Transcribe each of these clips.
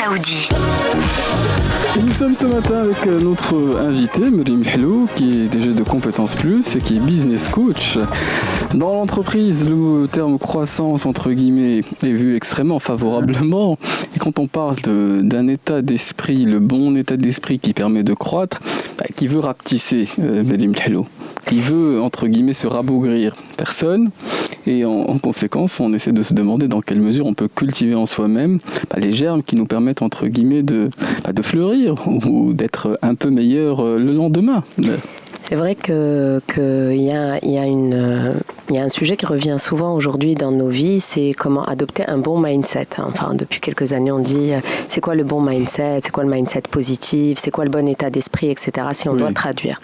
Saoudi. Et nous sommes ce matin avec notre invité, Meriem Helou, qui est DG de Compétences Plus et qui est business coach. Dans l'entreprise, le terme croissance, entre guillemets, est vu extrêmement favorablement. Et quand on parle d'un état d'esprit, le bon état d'esprit qui permet de croître, qui veut rapetisser, Meriem Helou, qui veut, entre guillemets, se rabougrir? Personne. Et en conséquence, on essaie de se demander dans quelle mesure on peut cultiver en soi-même les germes qui nous permettent, entre guillemets, de fleurir ou d'être un peu meilleur le lendemain. C'est vrai qu'il y a un sujet qui revient souvent aujourd'hui dans nos vies, c'est comment adopter un bon mindset. Enfin, depuis quelques années, on dit c'est quoi le bon mindset, c'est quoi le mindset positif, c'est quoi le bon état d'esprit, etc. Si on doit traduire.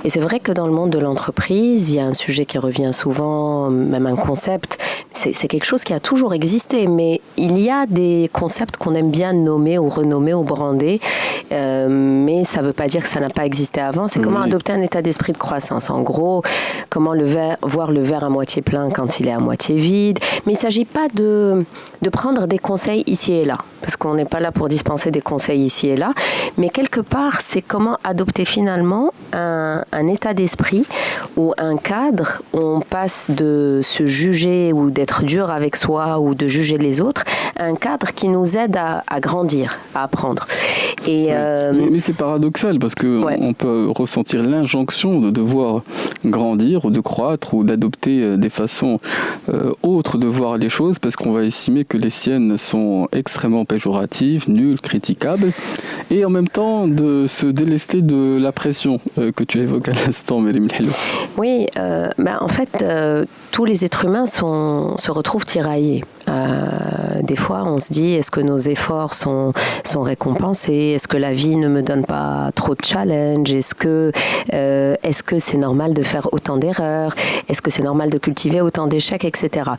Et c'est vrai que dans le monde de l'entreprise, il y a un sujet qui revient souvent, même un concept. C'est quelque chose qui a toujours existé, mais il y a des concepts qu'on aime bien nommer ou renommer ou brander, mais ça ne veut pas dire que ça n'a pas existé avant. C'est comment adopter un état d'esprit de croissance. En gros, comment voir le verre à moitié plein quand il est à moitié vide. Mais il ne s'agit pas de prendre des conseils ici et là, parce qu'on n'est pas là pour dispenser des conseils ici et là, mais quelque part, c'est comment adopter finalement un état d'esprit ou un cadre où on passe de se juger ou d'être dur avec soi ou de juger les autres, un cadre qui nous aide à grandir, à apprendre. Et mais c'est paradoxal parce qu'on peut ressentir l'injonction de devoir grandir ou de croître ou d'adopter des façons autres de voir les choses parce qu'on va estimer que les siennes sont extrêmement péjoratives, nulles, critiquables, et en même temps de se délester de la pression que tu évoques à l'instant, Meriem Helou. Oui, en fait, tous les êtres humains se retrouvent tiraillés. Des fois, on se dit, est-ce que nos efforts sont récompensés? Est-ce que la vie ne me donne pas trop de challenge? Est-ce que c'est normal de faire autant d'erreurs? Est-ce que c'est normal de cultiver autant d'échecs, etc.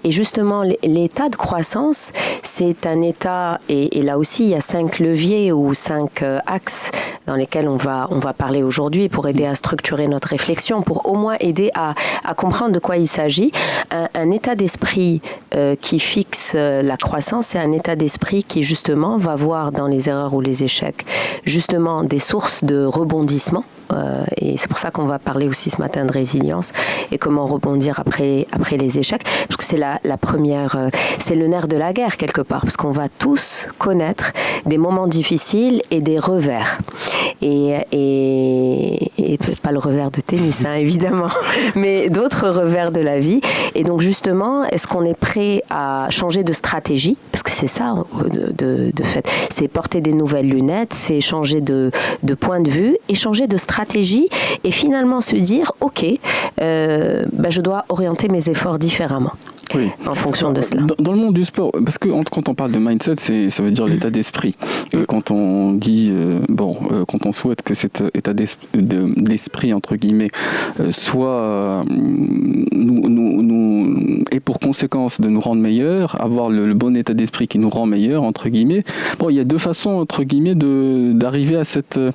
Et justement, l'état de croissance, c'est un état, et là aussi, il y a 5 leviers ou 5 axes dans lesquels on va parler aujourd'hui pour aider à structurer notre réflexion, pour au moins aider à comprendre de quoi il s'agit. Un état d'esprit qui fixe la croissance, c'est un état d'esprit qui justement va voir dans les erreurs ou les échecs justement des sources de rebondissement. Et c'est pour ça qu'on va parler aussi ce matin de résilience et comment rebondir après les échecs, parce que c'est la première, c'est le nerf de la guerre quelque part, parce qu'on va tous connaître des moments difficiles et des revers, et pas le revers de tennis évidemment, mais d'autres revers de la vie. Et donc justement, est-ce qu'on est prêt à changer de stratégie, parce que c'est ça de fait, c'est porter des nouvelles lunettes, c'est changer de point de vue et changer de stratégie, et finalement se dire ok, je dois orienter mes efforts différemment. Oui. En fonction de cela. Dans le monde du sport, parce que quand on parle de mindset, ça veut dire l'état d'esprit. Et quand on dit, quand on souhaite que cet état d'esprit, entre guillemets, soit nous et pour conséquence de nous rendre meilleurs, avoir le bon état d'esprit qui nous rend meilleurs, entre guillemets. Bon, il y a 2 façons, entre guillemets, d'arriver à cela,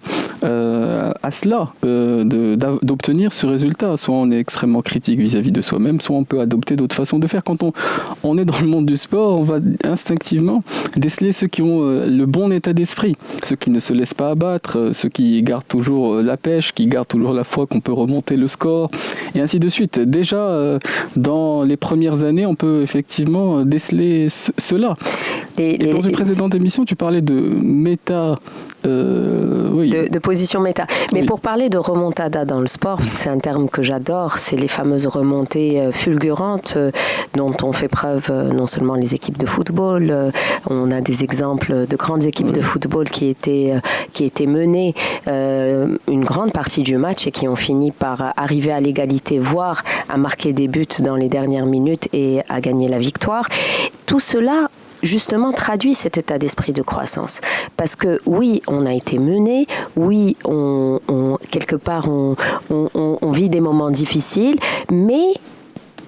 d'obtenir ce résultat. Soit on est extrêmement critique vis-à-vis de soi-même, soit on peut adopter d'autres façons de faire. Quand on est dans le monde du sport, on va instinctivement déceler ceux qui ont le bon état d'esprit, ceux qui ne se laissent pas abattre, ceux qui gardent toujours la pêche, qui gardent toujours la foi qu'on peut remonter le score, et ainsi de suite. Déjà, dans les premières années, on peut effectivement déceler cela. Dans une précédente émission, tu parlais de méta... de position méta. Mais pour parler de remontada dans le sport, parce que c'est un terme que j'adore, c'est les fameuses remontées fulgurantes dont ont fait preuve non seulement les équipes de football, on a des exemples de grandes équipes de football qui étaient menées une grande partie du match et qui ont fini par arriver à l'égalité, voire à marquer des buts dans les dernières minutes et à gagner la victoire. Tout cela justement traduit cet état d'esprit de croissance. Parce que oui, on a été mené, oui, quelque part on vit des moments difficiles, mais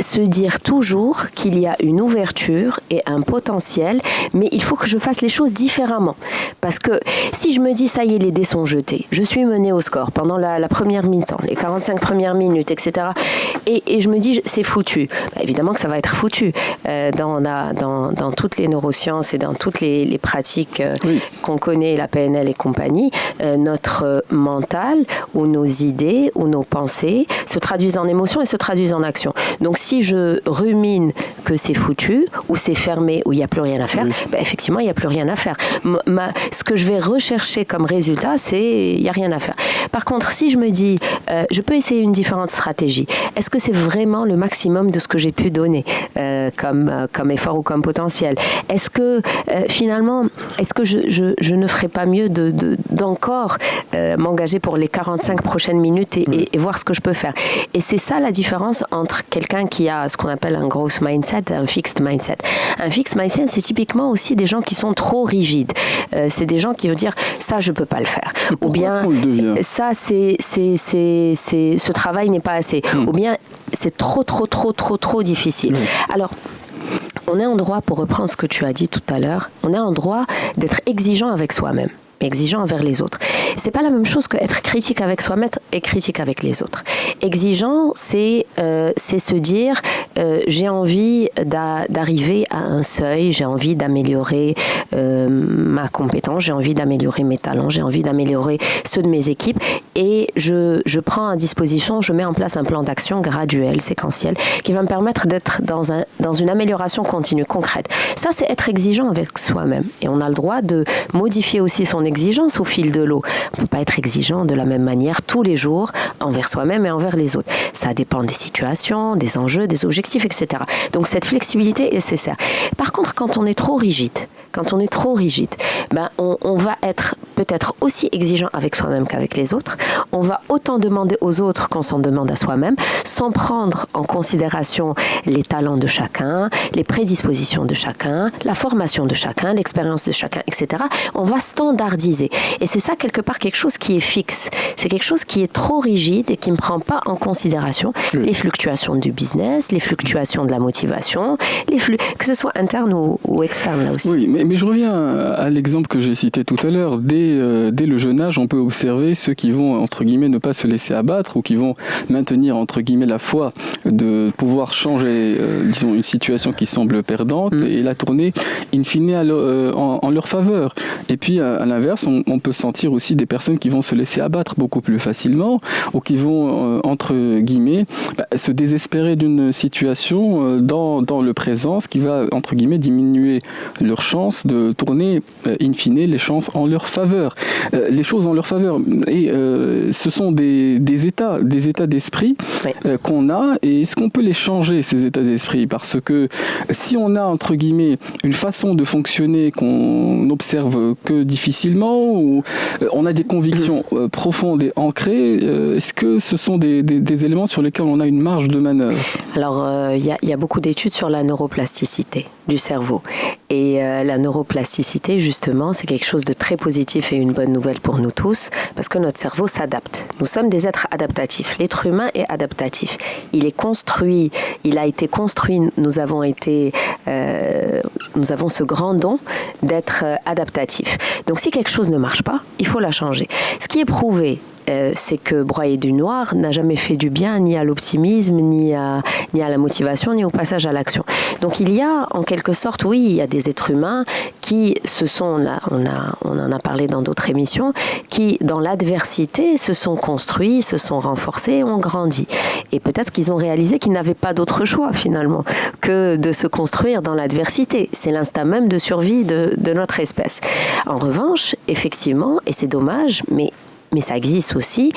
se dire toujours qu'il y a une ouverture et un potentiel, mais il faut que je fasse les choses différemment. Parce que si je me dis, ça y est, les dés sont jetés, je suis menée au score pendant la première mi-temps, les 45 premières minutes, etc. Et je me dis, c'est foutu. Évidemment que ça va être foutu. Dans toutes les neurosciences et dans toutes les pratiques qu'on connaît, la PNL et compagnie, notre mental ou nos idées ou nos pensées se traduisent en émotions et se traduisent en actions. Donc si je rumine que c'est foutu ou c'est fermé ou il n'y a plus rien à faire, effectivement il n'y a plus rien à faire. Ce que je vais rechercher comme résultat, c'est il n'y a rien à faire. Par contre, si je me dis je peux essayer une différente stratégie, est-ce que c'est vraiment le maximum de ce que j'ai pu donner comme effort ou comme potentiel? Est-ce que finalement, est-ce que je ne ferais pas mieux d'encore m'engager pour les 45 prochaines minutes et voir ce que je peux faire? Et c'est ça la différence entre quelqu'un qui a ce qu'on appelle un growth mindset et un fixed mindset. Un fixed mindset, c'est typiquement aussi des gens qui sont trop rigides. C'est des gens qui vont dire ça, je peux pas le faire. Ou bien ça, ce travail n'est pas assez. Ou bien c'est trop difficile. Alors, on est en droit, pour reprendre ce que tu as dit tout à l'heure, on est en droit d'être exigeant avec soi-même, exigeant envers les autres. C'est pas la même chose que être critique avec soi-même et critique avec les autres. Exigeant, c'est se dire j'ai envie d'arriver à un seuil, j'ai envie d'améliorer ma compétence, j'ai envie d'améliorer mes talents, j'ai envie d'améliorer ceux de mes équipes et je prends à disposition, je mets en place un plan d'action graduel, séquentiel, qui va me permettre d'être dans une amélioration continue, concrète. Ça, c'est être exigeant avec soi-même. Et on a le droit de modifier aussi son exigence au fil de l'eau. On ne peut pas être exigeant de la même manière tous les jours envers soi-même et envers les autres. Ça dépend des situations, des enjeux, des objectifs, etc. Donc cette flexibilité est nécessaire. Par contre, quand on est trop rigide, on va être peut-être aussi exigeant avec soi-même qu'avec les autres. On va autant demander aux autres qu'on s'en demande à soi-même, sans prendre en considération les talents de chacun, les prédispositions de chacun, la formation de chacun, l'expérience de chacun, etc. On va standardiser. Et c'est ça, quelque part, quelque chose qui est fixe. C'est quelque chose qui est trop rigide et qui ne prend pas en considération les fluctuations du business, les fluctuations de la motivation, que ce soit interne ou externe, là aussi. Oui, mais je reviens à l'exemple que j'ai cité tout à l'heure. Dès le jeune âge, on peut observer ceux qui vont, entre guillemets, ne pas se laisser abattre ou qui vont maintenir, entre guillemets, la foi de pouvoir changer, disons, une situation qui semble perdante et la tourner, in fine, en leur faveur. Et puis, à l'inverse, on peut sentir aussi des personnes qui vont se laisser abattre beaucoup plus facilement ou qui vont, entre guillemets, se désespérer d'une situation dans le présent, ce qui va, entre guillemets, diminuer leur chance de tourner, in fine, les chances en leur faveur. Les choses en leur faveur. Et ce sont des états d'esprit qu'on a. Et est-ce qu'on peut les changer, ces états d'esprit? Parce que si on a, entre guillemets, une façon de fonctionner qu'on n'observe que difficilement, ou on a des convictions profondes et ancrées, est-ce que ce sont des éléments sur lesquels on a une marge de manœuvre? Alors, il y a beaucoup d'études sur la neuroplasticité du cerveau. Et la neuroplasticité, justement, c'est quelque chose de très positif et une bonne nouvelle pour nous tous, parce que notre cerveau s'adapte. Nous sommes des êtres adaptatifs. L'être humain est adaptatif. Il a été construit, nous avons ce grand don d'être adaptatif. Donc si quelque chose ne marche pas, il faut la changer. Ce qui est prouvé, c'est que broyer du noir n'a jamais fait du bien ni à l'optimisme, ni à la motivation, ni au passage à l'action. Donc il y a, en quelque sorte, oui, il y a des êtres humains qui on en a parlé dans d'autres émissions, qui, dans l'adversité, se sont construits, se sont renforcés et ont grandi. Et peut-être qu'ils ont réalisé qu'ils n'avaient pas d'autre choix, finalement, que de se construire dans l'adversité. C'est l'instinct même de survie de notre espèce. En revanche, effectivement, et c'est dommage, mais ça existe aussi,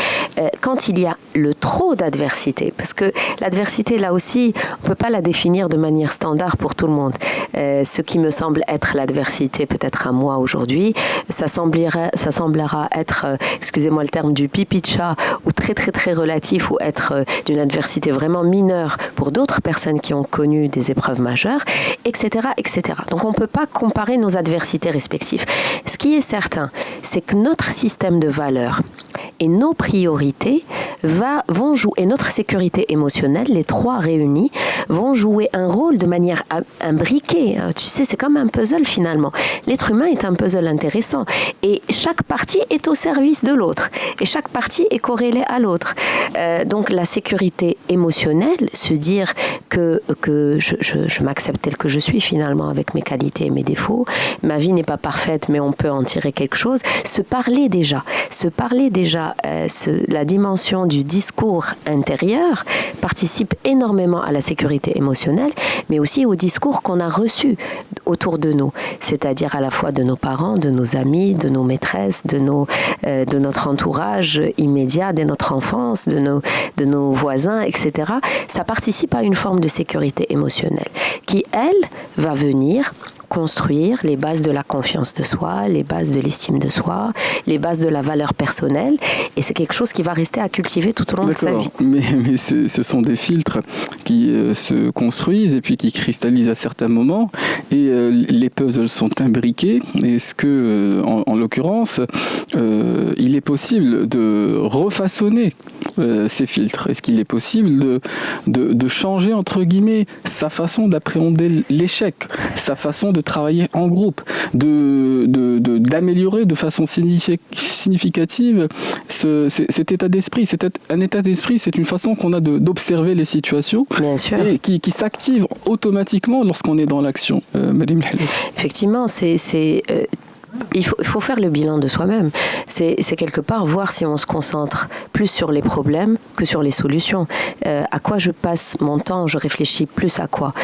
quand il y a le trop d'adversité, parce que l'adversité, là aussi, on ne peut pas la définir de manière standard pour tout le monde. Ce qui me semble être l'adversité, peut-être à moi aujourd'hui, ça semblera être, excusez-moi le terme, du pipi de chat, ou très très très relatif, ou être d'une adversité vraiment mineure pour d'autres personnes qui ont connu des épreuves majeures, etc., etc. Donc on ne peut pas comparer nos adversités respectives. Ce qui est certain, c'est que notre système de valeurs et nos priorités vont jouer, et notre sécurité émotionnelle, les trois réunis, vont jouer un rôle de manière imbriquée. Tu sais, c'est comme un puzzle finalement. L'être humain est un puzzle intéressant et chaque partie est au service de l'autre et chaque partie est corrélée à l'autre. Donc la sécurité émotionnelle, se dire que je m'accepte tel que je suis finalement avec mes qualités et mes défauts, ma vie n'est pas parfaite mais on peut en tirer quelque chose, se parler déjà, la dimension du discours intérieur participe énormément à la sécurité émotionnelle, mais aussi au discours qu'on a reçu autour de nous, c'est-à-dire à la fois de nos parents, de nos amis, de nos maîtresses, de notre entourage immédiat, de notre enfance, de nos voisins, etc. Ça participe à une forme de sécurité émotionnelle qui, elle, va venir construire les bases de la confiance de soi, les bases de l'estime de soi, les bases de la valeur personnelle. Et c'est quelque chose qui va rester à cultiver tout au long de sa vie. Mais ce sont des filtres qui se construisent et puis qui cristallisent à certains moments. Et les puzzles sont imbriqués. Est-ce que, en l'occurrence, il est possible de refaçonner ces filtres? Est-ce qu'il est possible de changer, entre guillemets, sa façon d'appréhender l'échec, sa façon de travailler en groupe, d'améliorer de façon significative cet état d'esprit. Un état d'esprit, c'est une façon qu'on a d'observer les situations. Bien sûr. Et qui s'active automatiquement lorsqu'on est dans l'action. Madame Helou. Effectivement, il faut faire le bilan de soi-même. C'est quelque part voir si on se concentre plus sur les problèmes que sur les solutions. À quoi je passe mon temps? Je réfléchis plus à quoi?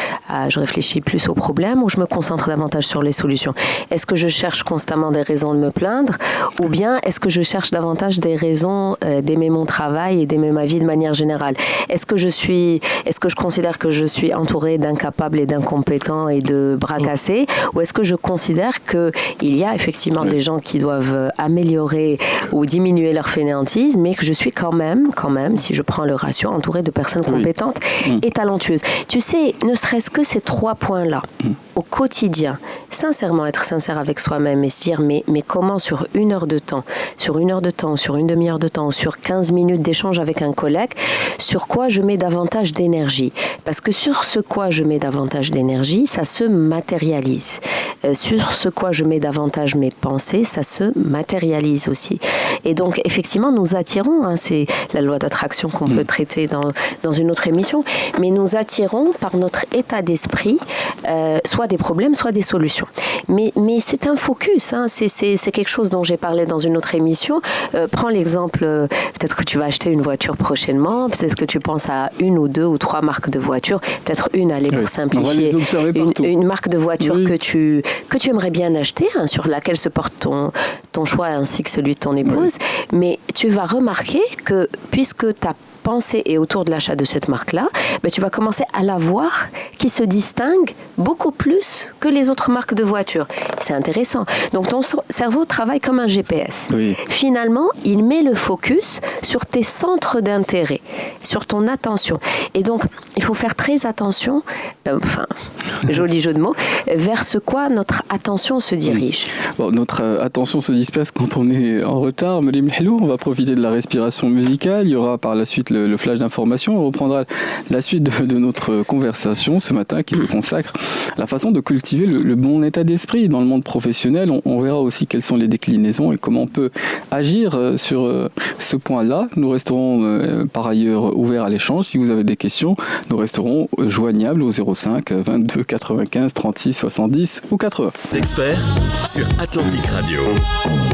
Je réfléchis plus aux problèmes ou je me concentre davantage sur les solutions? Est-ce que je cherche constamment des raisons de me plaindre ou bien est-ce que je cherche davantage des raisons d'aimer mon travail et d'aimer ma vie de manière générale? Est-ce que je considère que je suis entourée d'incapables et d'incompétents et de bras cassés ou est-ce que je considère qu'il y a effectivement des gens qui doivent améliorer ou diminuer leur fainéantise, mais que je suis quand même, si je prends le ratio, entourée de personnes compétentes et talentueuses. Tu sais, ne serait-ce que ces 3 points-là, au quotidien, sincèrement être sincère avec soi-même et se dire mais comment sur 1 heure de temps, sur 1 heure de temps, sur une demi-heure de temps, sur 15 minutes d'échange avec un collègue, sur quoi je mets davantage d'énergie? Parce que sur ce quoi je mets davantage d'énergie, ça se matérialise. Sur ce quoi je mets davantage mes pensées, ça se matérialise aussi. Et donc, effectivement, nous attirons, c'est la loi d'attraction qu'on peut traiter dans une autre émission, mais nous attirons par notre état d'esprit soit des problèmes, soit des solutions. Mais c'est un focus, c'est quelque chose dont j'ai parlé dans une autre émission. Prends l'exemple, peut-être que tu vas acheter une voiture prochainement, peut-être que tu penses à 1 ou 2 ou 3 marques de voitures, peut-être une, allez, pour simplifier, une marque de voiture que tu aimerais bien acheter, sur laquelle se porte ton choix ainsi que celui de ton épouse, mais tu vas remarquer que puisque ta pensée est autour de l'achat de cette marque-là, tu vas commencer à la voir qui se distingue beaucoup plus que les autres marques de voitures. C'est intéressant. Donc ton cerveau travaille comme un GPS. Oui. Finalement, il met le focus sur tes centres d'intérêt, sur ton attention. Et donc, il faut faire très attention, joli jeu de mots, vers ce quoi notre attention se dirige. Bon, notre attention se disperse quand on est en retard. Madame Helou, on va profiter de la respiration musicale. Il y aura par la suite le flash d'information. On reprendra la suite de notre conversation ce matin qui se consacre à la façon de cultiver le bon état d'esprit dans le monde professionnel. On verra aussi quelles sont les déclinaisons et comment on peut agir sur ce point-là. Nous resterons par ailleurs ouverts à l'échange. Si vous avez des questions, nous resterons joignables au 05 22 95 36 70 ou 80. Experts sur Atlantique Radio.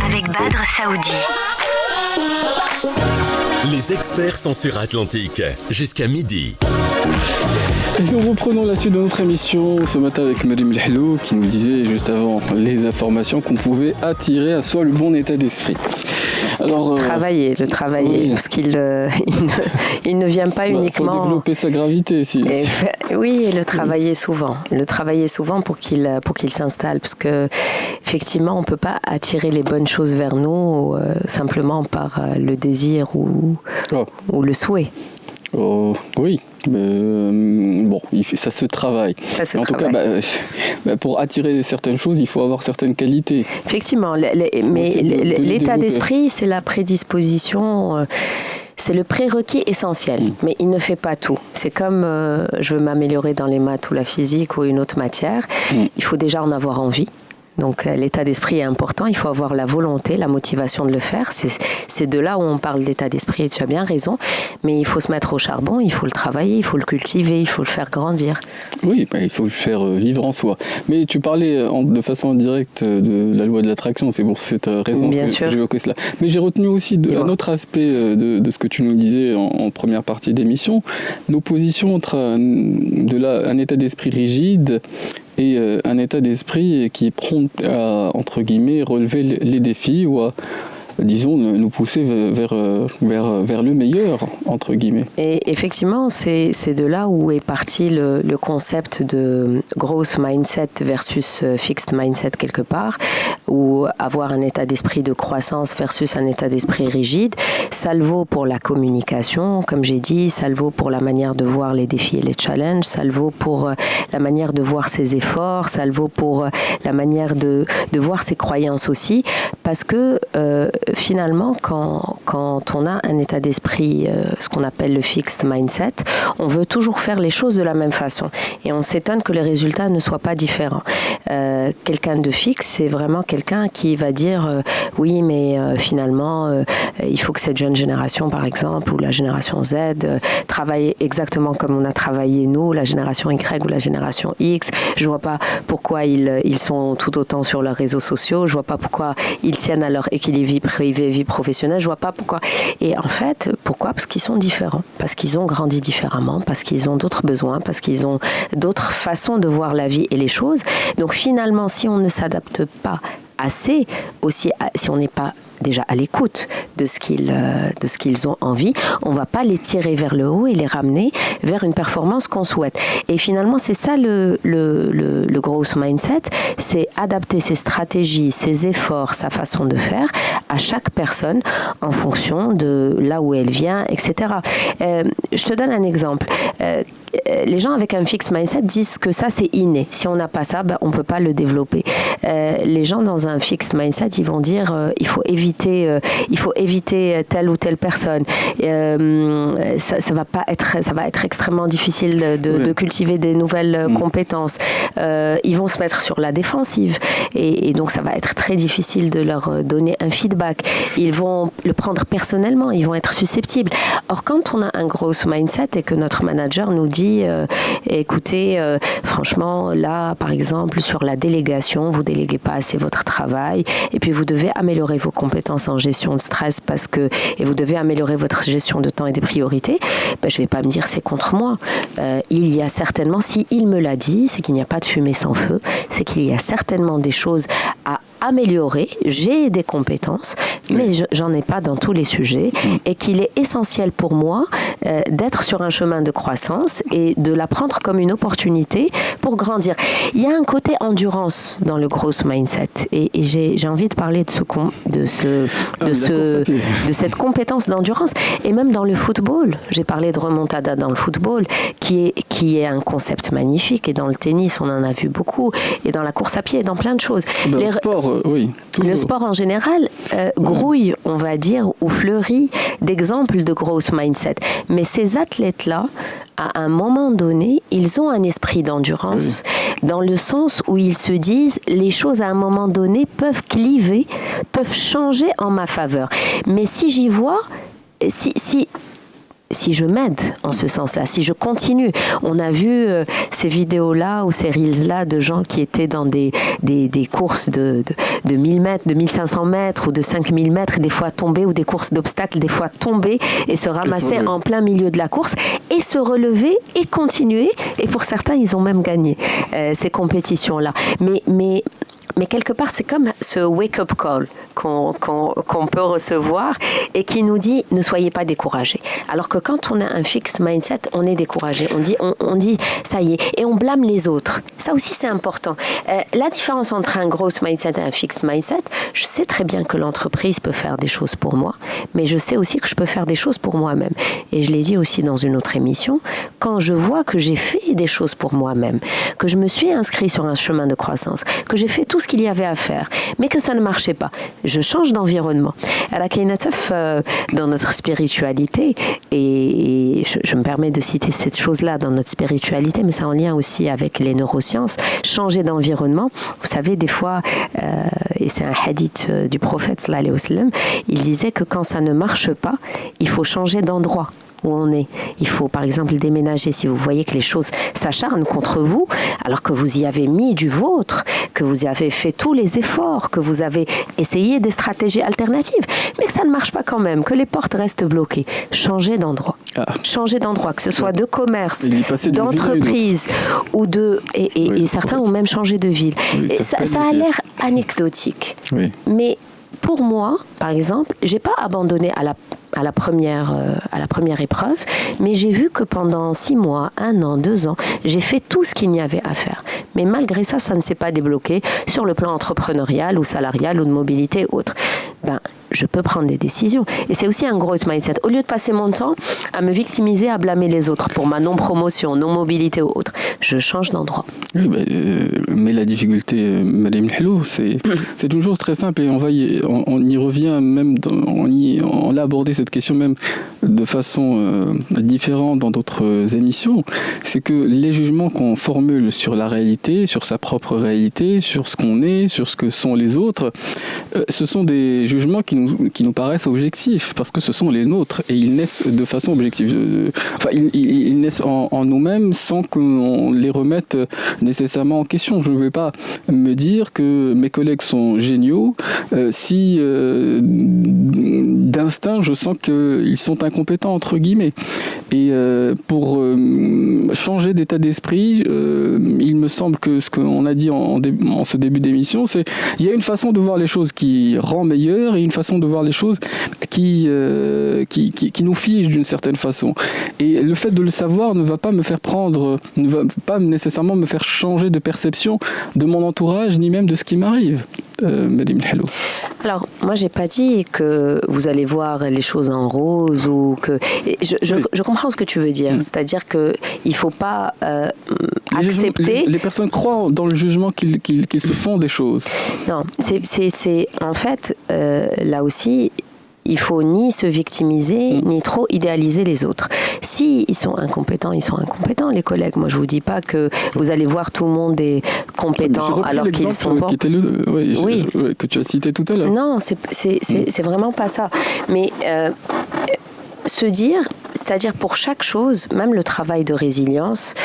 Avec Badr Saoudi. Les experts sont sur Atlantique jusqu'à midi. Et nous reprenons la suite de notre émission ce matin avec Madame Helou qui nous disait juste avant les informations qu'on pouvait attirer à soi le bon état d'esprit. Alors, le travailler, oui. Parce qu'il ne vient pas uniquement... Il faut développer sa gravité. Et le travailler souvent. Le travailler souvent pour qu'il s'installe. Parce que effectivement, on ne peut pas attirer les bonnes choses vers nous simplement par le désir ou le souhait. Oh, oui. Ça se travaille. En tout cas, pour attirer certaines choses, il faut avoir certaines qualités. Effectivement, mais l'état d'esprit, c'est la prédisposition. c'est le prérequis essentiel, mais il ne fait pas tout. C'est comme je veux m'améliorer dans les maths ou la physique ou une autre matière, il faut déjà en avoir envie. Donc l'état d'esprit est important, il faut avoir la volonté, la motivation de le faire. C'est de là où on parle d'état d'esprit, et tu as bien raison. Mais il faut se mettre au charbon, il faut le travailler, il faut le cultiver, il faut le faire grandir. Oui, il faut le faire vivre en soi. Mais tu parlais de façon indirecte de la loi de l'attraction, c'est pour cette raison que j'évoquais cela. Mais j'ai retenu aussi un autre aspect de ce que tu nous disais en première partie d'émission, l'opposition entre un état d'esprit rigide et un état d'esprit qui est prompt à, entre guillemets, relever les défis ou à, disons, nous pousser vers le meilleur, entre guillemets. Et effectivement, c'est de là où est parti le concept de growth mindset versus fixed mindset quelque part, ou avoir un état d'esprit de croissance versus un état d'esprit rigide. Ça le vaut pour la communication, comme j'ai dit, ça le vaut pour la manière de voir les défis et les challenges, ça le vaut pour la manière de voir ses efforts, ça le vaut pour la manière de voir ses croyances aussi, parce que finalement, quand on a un état d'esprit, ce qu'on appelle le fixed mindset, on veut toujours faire les choses de la même façon. Et on s'étonne que les résultats ne soient pas différents. Quelqu'un de fixe, c'est vraiment quelqu'un qui va dire oui, mais finalement, il faut que cette jeune génération, par exemple, ou la génération Z, travaille exactement comme on a travaillé nous, la génération Y ou la génération X. Je vois pas pourquoi ils sont tout autant sur leurs réseaux sociaux. Je vois pas pourquoi ils tiennent à leur équilibre vie privée, vie professionnelle. Je vois pas pourquoi. Et en fait, pourquoi ? Parce qu'ils sont différents, parce qu'ils ont grandi différemment, parce qu'ils ont d'autres besoins, parce qu'ils ont d'autres façons de voir la vie et les choses. Donc finalement, si on ne s'adapte pas assez, aussi, si on n'est pas déjà à l'écoute de ce qu'ils ont envie, on va pas les tirer vers le haut et les ramener vers une performance qu'on souhaite. Et finalement, c'est ça le growth mindset, c'est adapter ses stratégies, ses efforts, sa façon de faire à chaque personne en fonction de là où elle vient, etc. Je te donne un exemple. Les gens avec un fixed mindset disent que ça c'est inné. Si on n'a pas ça, on peut pas le développer. Les gens dans un fixed mindset, ils vont dire il faut éviter telle ou telle personne. Ça va être extrêmement difficile de cultiver des nouvelles compétences. Ils vont se mettre sur la défensive et donc ça va être très difficile de leur donner un feedback. Ils vont le prendre personnellement, ils vont être susceptibles. Or, quand on a un growth mindset et que notre manager nous dit écoutez, franchement, là, par exemple, sur la délégation, vous déléguez pas assez votre travail et puis vous devez améliorer vos compétences en gestion de stress et vous devez améliorer votre gestion de temps et des priorités, je vais pas me dire c'est contre moi. Il y a certainement, si il me l'a dit, c'est qu'il n'y a pas de fumée sans feu, c'est qu'il y a certainement des choses à améliorer. J'ai des compétences, mais j'en ai pas dans tous les sujets et qu'il est essentiel pour moi d'être sur un chemin de croissance et de la prendre comme une opportunité pour grandir. Il y a un côté endurance dans le growth mindset et j'ai envie de parler de cette compétence d'endurance et même dans le football. J'ai parlé de remontada dans le football qui est un concept magnifique et dans le tennis on en a vu beaucoup et dans la course à pied et dans plein de choses. Le sport, oui. Le sport en général grouille, on va dire, ou fleurit d'exemples de growth mindset. Mais ces athlètes-là, à un moment donné, ils ont un esprit d'endurance dans le sens où ils se disent les choses à un moment donné peuvent cliver, peuvent changer en ma faveur. Mais si j'y vois, si je m'aide en ce sens-là, si je continue. On a vu ces vidéos-là ou ces reels-là de gens qui étaient dans des courses de 1000 mètres, de 1500 mètres ou de 5000 mètres, et des fois tomber, ou des courses d'obstacles, des fois tomber et se ramasser en plein milieu de la course et se relever et continuer. Et pour certains, ils ont même gagné ces compétitions-là. Mais quelque part, c'est comme ce wake-up call qu'on peut recevoir et qui nous dit ne soyez pas découragés. Alors que quand on a un fixed mindset, on est découragé. On dit ça y est, et on blâme les autres. Ça aussi, c'est important. La différence entre un growth mindset et un fixed mindset, je sais très bien que l'entreprise peut faire des choses pour moi, mais je sais aussi que je peux faire des choses pour moi-même. Et je l'ai dit aussi dans une autre émission, quand je vois que j'ai fait des choses pour moi-même, que je me suis inscrit sur un chemin de croissance, que j'ai fait tout ce qu'il y avait à faire, mais que ça ne marchait pas, je change d'environnement. Dans notre spiritualité, et je me permets de citer cette chose-là dans notre spiritualité, mais c'est en lien aussi avec les neurosciences, changer d'environnement. Vous savez, des fois, et c'est un hadith du prophète, sallallahu alayhi wa sallam, il disait que quand ça ne marche pas, il faut changer d'endroit où on est. Il faut par exemple déménager si vous voyez que les choses s'acharnent contre vous alors que vous y avez mis du vôtre, que vous avez fait tous les efforts, que vous avez essayé des stratégies alternatives, mais que ça ne marche pas quand même, que les portes restent bloquées. Changez d'endroit. Changer d'endroit, que ce soit de commerce, d'entreprise ou de... Et certains ont même changé de ville. Oui, ça a l'air anecdotique. Oui. Mais pour moi, par exemple, j'ai pas abandonné à la première épreuve, mais j'ai vu que pendant 6 mois, 1 an, 2 ans, j'ai fait tout ce qu'il y avait à faire. Mais malgré ça, ça ne s'est pas débloqué sur le plan entrepreneurial ou salarial ou de mobilité ou autre. Je peux prendre des décisions. Et c'est aussi un growth mindset. Au lieu de passer mon temps à me victimiser, à blâmer les autres pour ma non-promotion, non-mobilité ou autre, je change d'endroit. Oui, mais la difficulté, Madame Hello, c'est une chose très simple et on y revient même, on a abordé cette question même de façon différente dans d'autres émissions. C'est que les jugements qu'on formule sur la réalité, sur sa propre réalité, sur ce qu'on est, sur ce que sont les autres, ce sont des jugements qui nous paraissent objectifs parce que ce sont les nôtres et ils naissent de façon objective. Ils naissent en nous-mêmes sans qu'on les remette nécessairement en question. Je ne vais pas me dire que mes collègues sont géniaux si d'instinct je sens qu'ils sont incompétents entre guillemets. Et pour changer d'état d'esprit, il me semble que ce qu'on a dit en ce début d'émission, c'est il y a une façon de voir les choses qui rend meilleure et une façon de voir les choses qui nous fige d'une certaine façon. Et le fait de le savoir ne va pas me faire ne va pas nécessairement me faire changer de perception de mon entourage ni même de ce qui m'arrive. Madame Hello. Alors, moi, j'ai pas dit que vous allez voir les choses en rose ou que... Je comprends ce que tu veux dire. C'est-à-dire qu'il faut pas accepter... Les personnes croient dans le jugement qu'ils se font des choses. Non, c'est en fait, là aussi... Il faut ni se victimiser, ni trop idéaliser les autres. Si ils sont incompétents, ils sont incompétents, les collègues. Moi, je vous dis pas que vous allez voir tout le monde est compétent alors qu'ils sont bons. Oui. Que tu as cité tout à l'heure. Non, c'est vraiment pas ça. Mais se dire, c'est-à-dire pour chaque chose, même le travail de résilience,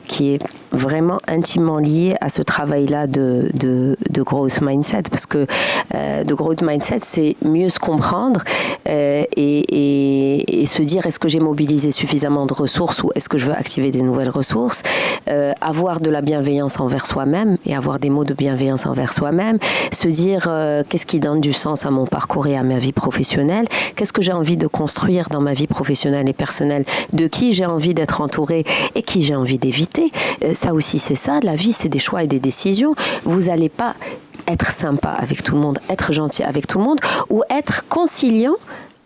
qui est vraiment intimement lié à ce travail-là de growth mindset, parce que de growth mindset, c'est mieux se comprendre et se dire est-ce que j'ai mobilisé suffisamment de ressources ou est-ce que je veux activer des nouvelles ressources, avoir de la bienveillance envers soi-même et avoir des mots de bienveillance envers soi-même, se dire qu'est-ce qui donne du sens à mon parcours et à ma vie professionnelle, qu'est-ce que j'ai envie de construire dans ma vie professionnelle et personnelle, de qui j'ai envie d'être entourée et qui j'ai envie d'éviter. Ça aussi, c'est ça. La vie, c'est des choix et des décisions. Vous n'allez pas être sympa avec tout le monde, être gentil avec tout le monde ou être conciliant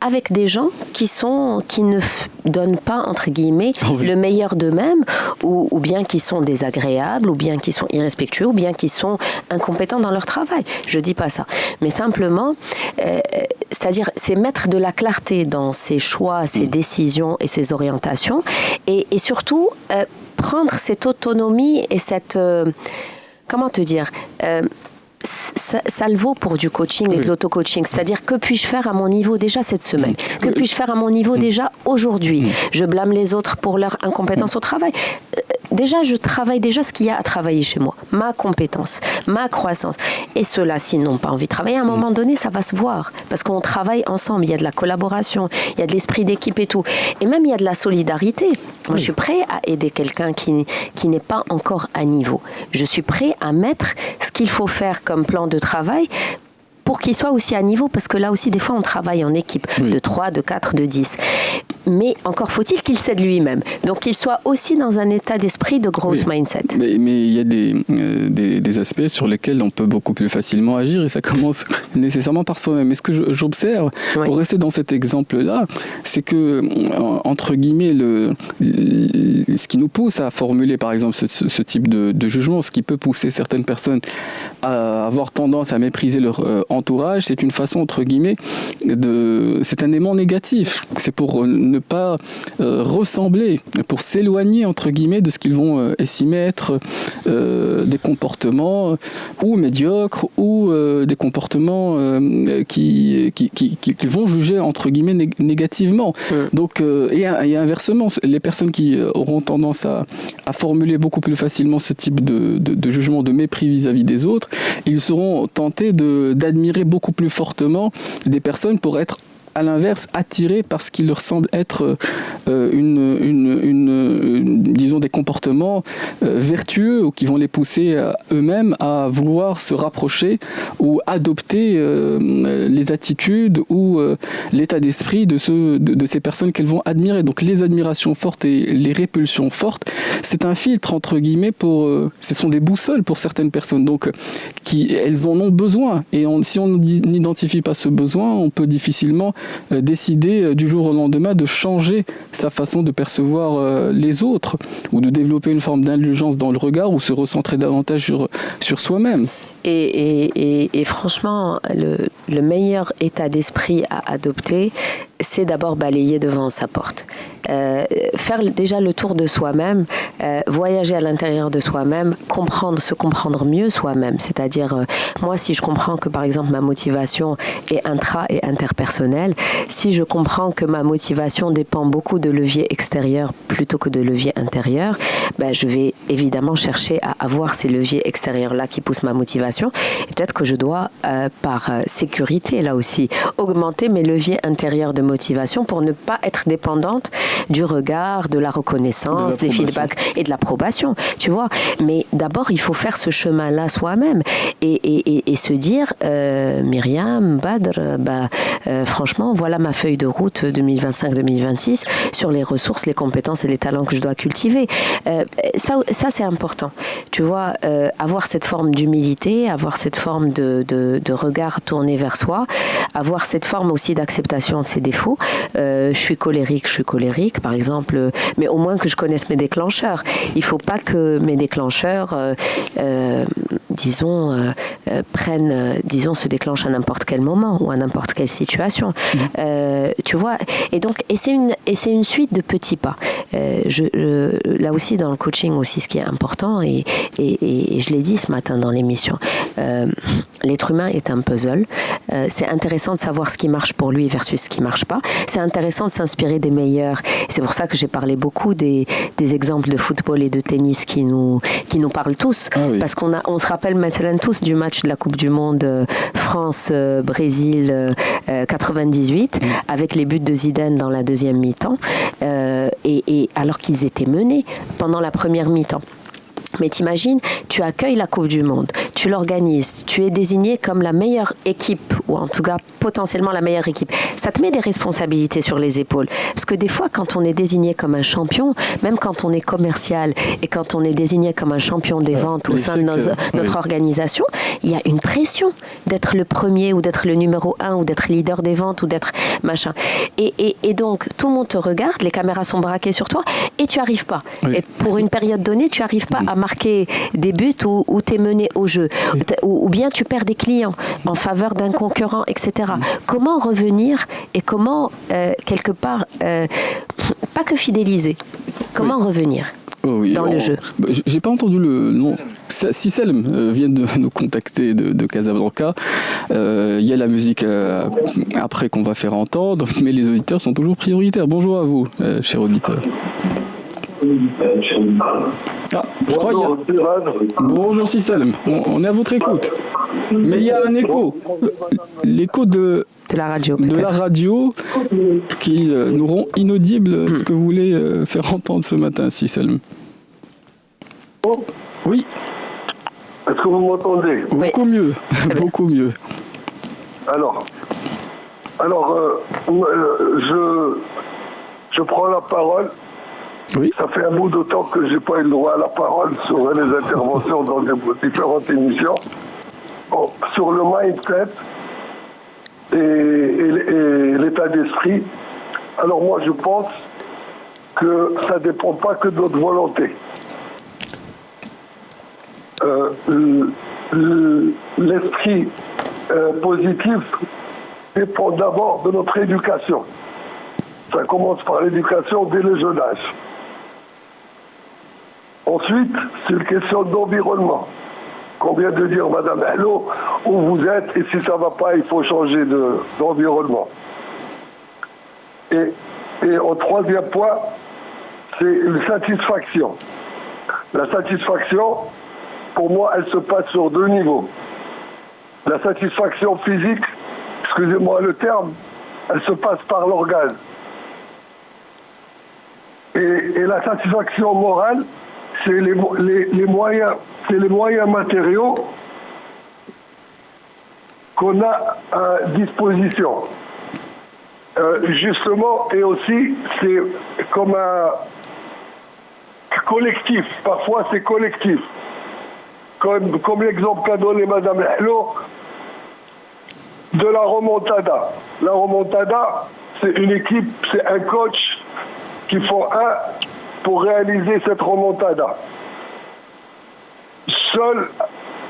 avec des gens qui ne donnent pas, entre guillemets, le meilleur d'eux-mêmes, ou bien qui sont désagréables, ou bien qui sont irrespectueux, ou bien qui sont incompétents dans leur travail. Je dis pas ça. Mais simplement, c'est-à-dire, c'est mettre de la clarté dans ses choix, ses décisions et ses orientations, et surtout, prendre cette autonomie et cette... comment te dire ça le vaut pour du coaching et de l'auto-coaching. C'est-à-dire, que puis-je faire à mon niveau déjà cette semaine ? Que puis-je faire à mon niveau déjà aujourd'hui ? Je blâme les autres pour leur incompétence au travail. Déjà, je travaille déjà ce qu'il y a à travailler chez moi. Ma compétence, ma croissance. Et ceux-là, s'ils n'ont pas envie de travailler, à un moment donné, ça va se voir. Parce qu'on travaille ensemble. Il y a de la collaboration, il y a de l'esprit d'équipe et tout. Et même, il y a de la solidarité. Moi, je suis prêt à aider quelqu'un qui n'est pas encore à niveau. Je suis prêt à mettre ce qu'il faut faire comme plan de travail pour qu'il soit aussi à niveau. Parce que là aussi, des fois, on travaille en équipe de 3, de 4, de 10. mais encore faut-il qu'il cède lui-même. Donc qu'il soit aussi dans un état d'esprit de growth mindset. Mais il y a des aspects sur lesquels on peut beaucoup plus facilement agir et ça commence nécessairement par soi-même. Et ce que j'observe, pour rester dans cet exemple-là, c'est que, entre guillemets, ce qui nous pousse à formuler par exemple ce type de jugement, ce qui peut pousser certaines personnes à avoir tendance à mépriser leur entourage, c'est une façon, entre guillemets, c'est un aimant négatif. C'est pour ne pas ressembler, pour s'éloigner, entre guillemets, de ce qu'ils vont estimer être des comportements ou médiocres ou des comportements qu'ils vont juger, entre guillemets, négativement. Donc, et inversement, les personnes qui auront tendance à formuler beaucoup plus facilement ce type de jugement, de mépris vis-à-vis des autres, ils seront tentés d'admirer beaucoup plus fortement des personnes pour être à l'inverse, attirés par ce qui leur semble être disons des comportements vertueux ou qui vont les pousser eux-mêmes à vouloir se rapprocher ou adopter les attitudes ou l'état d'esprit de ces personnes qu'elles vont admirer. Donc les admirations fortes et les répulsions fortes, c'est un filtre entre guillemets ce sont des boussoles pour certaines personnes. Donc elles en ont besoin et si on n'identifie pas ce besoin, on peut difficilement décider du jour au lendemain de changer sa façon de percevoir les autres ou de développer une forme d'indulgence dans le regard ou se recentrer davantage sur soi-même. Et franchement, le meilleur état d'esprit à adopter, c'est d'abord balayer devant sa porte. Faire déjà le tour de soi-même, voyager à l'intérieur de soi-même, se comprendre mieux soi-même. C'est-à-dire, moi, si je comprends que, par exemple, ma motivation est intra- et interpersonnelle, si je comprends que ma motivation dépend beaucoup de leviers extérieurs plutôt que de leviers intérieurs, je vais évidemment chercher à avoir ces leviers extérieurs-là qui poussent ma motivation. Et peut-être que je dois, par sécurité, là aussi, augmenter mes leviers intérieurs de motivation pour ne pas être dépendante du regard, de la reconnaissance, des feedbacks et de l'approbation, tu vois. Mais d'abord, il faut faire ce chemin-là soi-même et se dire, Myriam, Badr, franchement, voilà ma feuille de route 2025-2026 sur les ressources, les compétences et les talents que je dois cultiver. Ça c'est important. Tu vois, avoir cette forme d'humilité, avoir cette forme de regard tourné vers soi, avoir cette forme aussi d'acceptation de ses défauts. Je suis colérique, par exemple, mais au moins que je connaisse mes déclencheurs. Il ne faut pas que mes déclencheurs, se déclenchent à n'importe quel moment ou à n'importe quelle situation. Tu vois, et c'est une suite de petits pas. Là aussi, dans le coaching aussi, ce qui est important, et je l'ai dit ce matin dans l'émission, l'être humain est un puzzle. C'est intéressant de savoir ce qui marche pour lui versus ce qui ne marche pas. C'est intéressant de s'inspirer des meilleurs. C'est pour ça que j'ai parlé beaucoup des exemples de football et de tennis qui nous parlent tous. Ah oui. Parce qu'on se rappelle maintenant tous du match de la Coupe du Monde France-Brésil 98 avec les buts de Zidane dans la deuxième mi-temps et alors qu'ils étaient menés pendant la première mi-temps. Mais t'imagines, tu accueilles la Coupe du Monde, tu l'organises, tu es désigné comme la meilleure équipe, ou en tout cas potentiellement la meilleure équipe. Ça te met des responsabilités sur les épaules. Parce que des fois, quand on est désigné comme un champion, même quand on est commercial et quand on est désigné comme un champion des ventes au sein de notre organisation, il y a une pression d'être le premier ou d'être le numéro 1 ou d'être leader des ventes ou d'être machin. Et donc, tout le monde te regarde, les caméras sont braquées sur toi et tu n'y arrives pas. Oui. Et pour une période donnée, tu n'arrives pas à marquer des buts où tu es mené au jeu. Oui. Ou bien tu perds des clients en faveur d'un concurrent, etc. Comment revenir et comment, quelque part, pas que fidéliser, comment revenir dans le jeu. J'ai pas entendu le nom. Siselm vient de nous contacter de Casablanca. Il y a la musique après qu'on va faire entendre, mais les auditeurs sont toujours prioritaires. Bonjour à vous, chers auditeurs. Ah, je crois qu'il y a... Bonjour Siselm, on est à votre écoute. Mais il y a un écho. L'écho de la radio. De la radio qui nous rend inaudible ce que vous voulez faire entendre ce matin, Siselm. Oui. Est-ce que vous m'entendez ? Beaucoup mieux, beaucoup mieux. Alors, je prends la parole. Oui. Ça fait un bout de temps que j'ai pas eu le droit à la parole sur les interventions dans différentes émissions. Bon, sur le mindset et l'état d'esprit. Alors moi, je pense que ça ne dépend pas que de notre volonté. L'esprit positif dépend d'abord de notre éducation. Ça commence par l'éducation dès le jeune âge. Ensuite, c'est une question d'environnement. Comme vient de dire Madame Hello, où vous êtes, et si ça ne va pas, il faut changer d'environnement. Et en troisième point, c'est une satisfaction. La satisfaction, pour moi, elle se passe sur deux niveaux. La satisfaction physique, excusez-moi le terme, elle se passe par l'orgasme. Et la satisfaction morale, c'est les moyens matériaux qu'on a à disposition. Justement, et aussi, c'est comme un collectif. Parfois, c'est collectif. Comme l'exemple qu'a donné Madame Hello de la remontada. La remontada, c'est une équipe, c'est un coach qui font un pour réaliser cette remontada. Seul,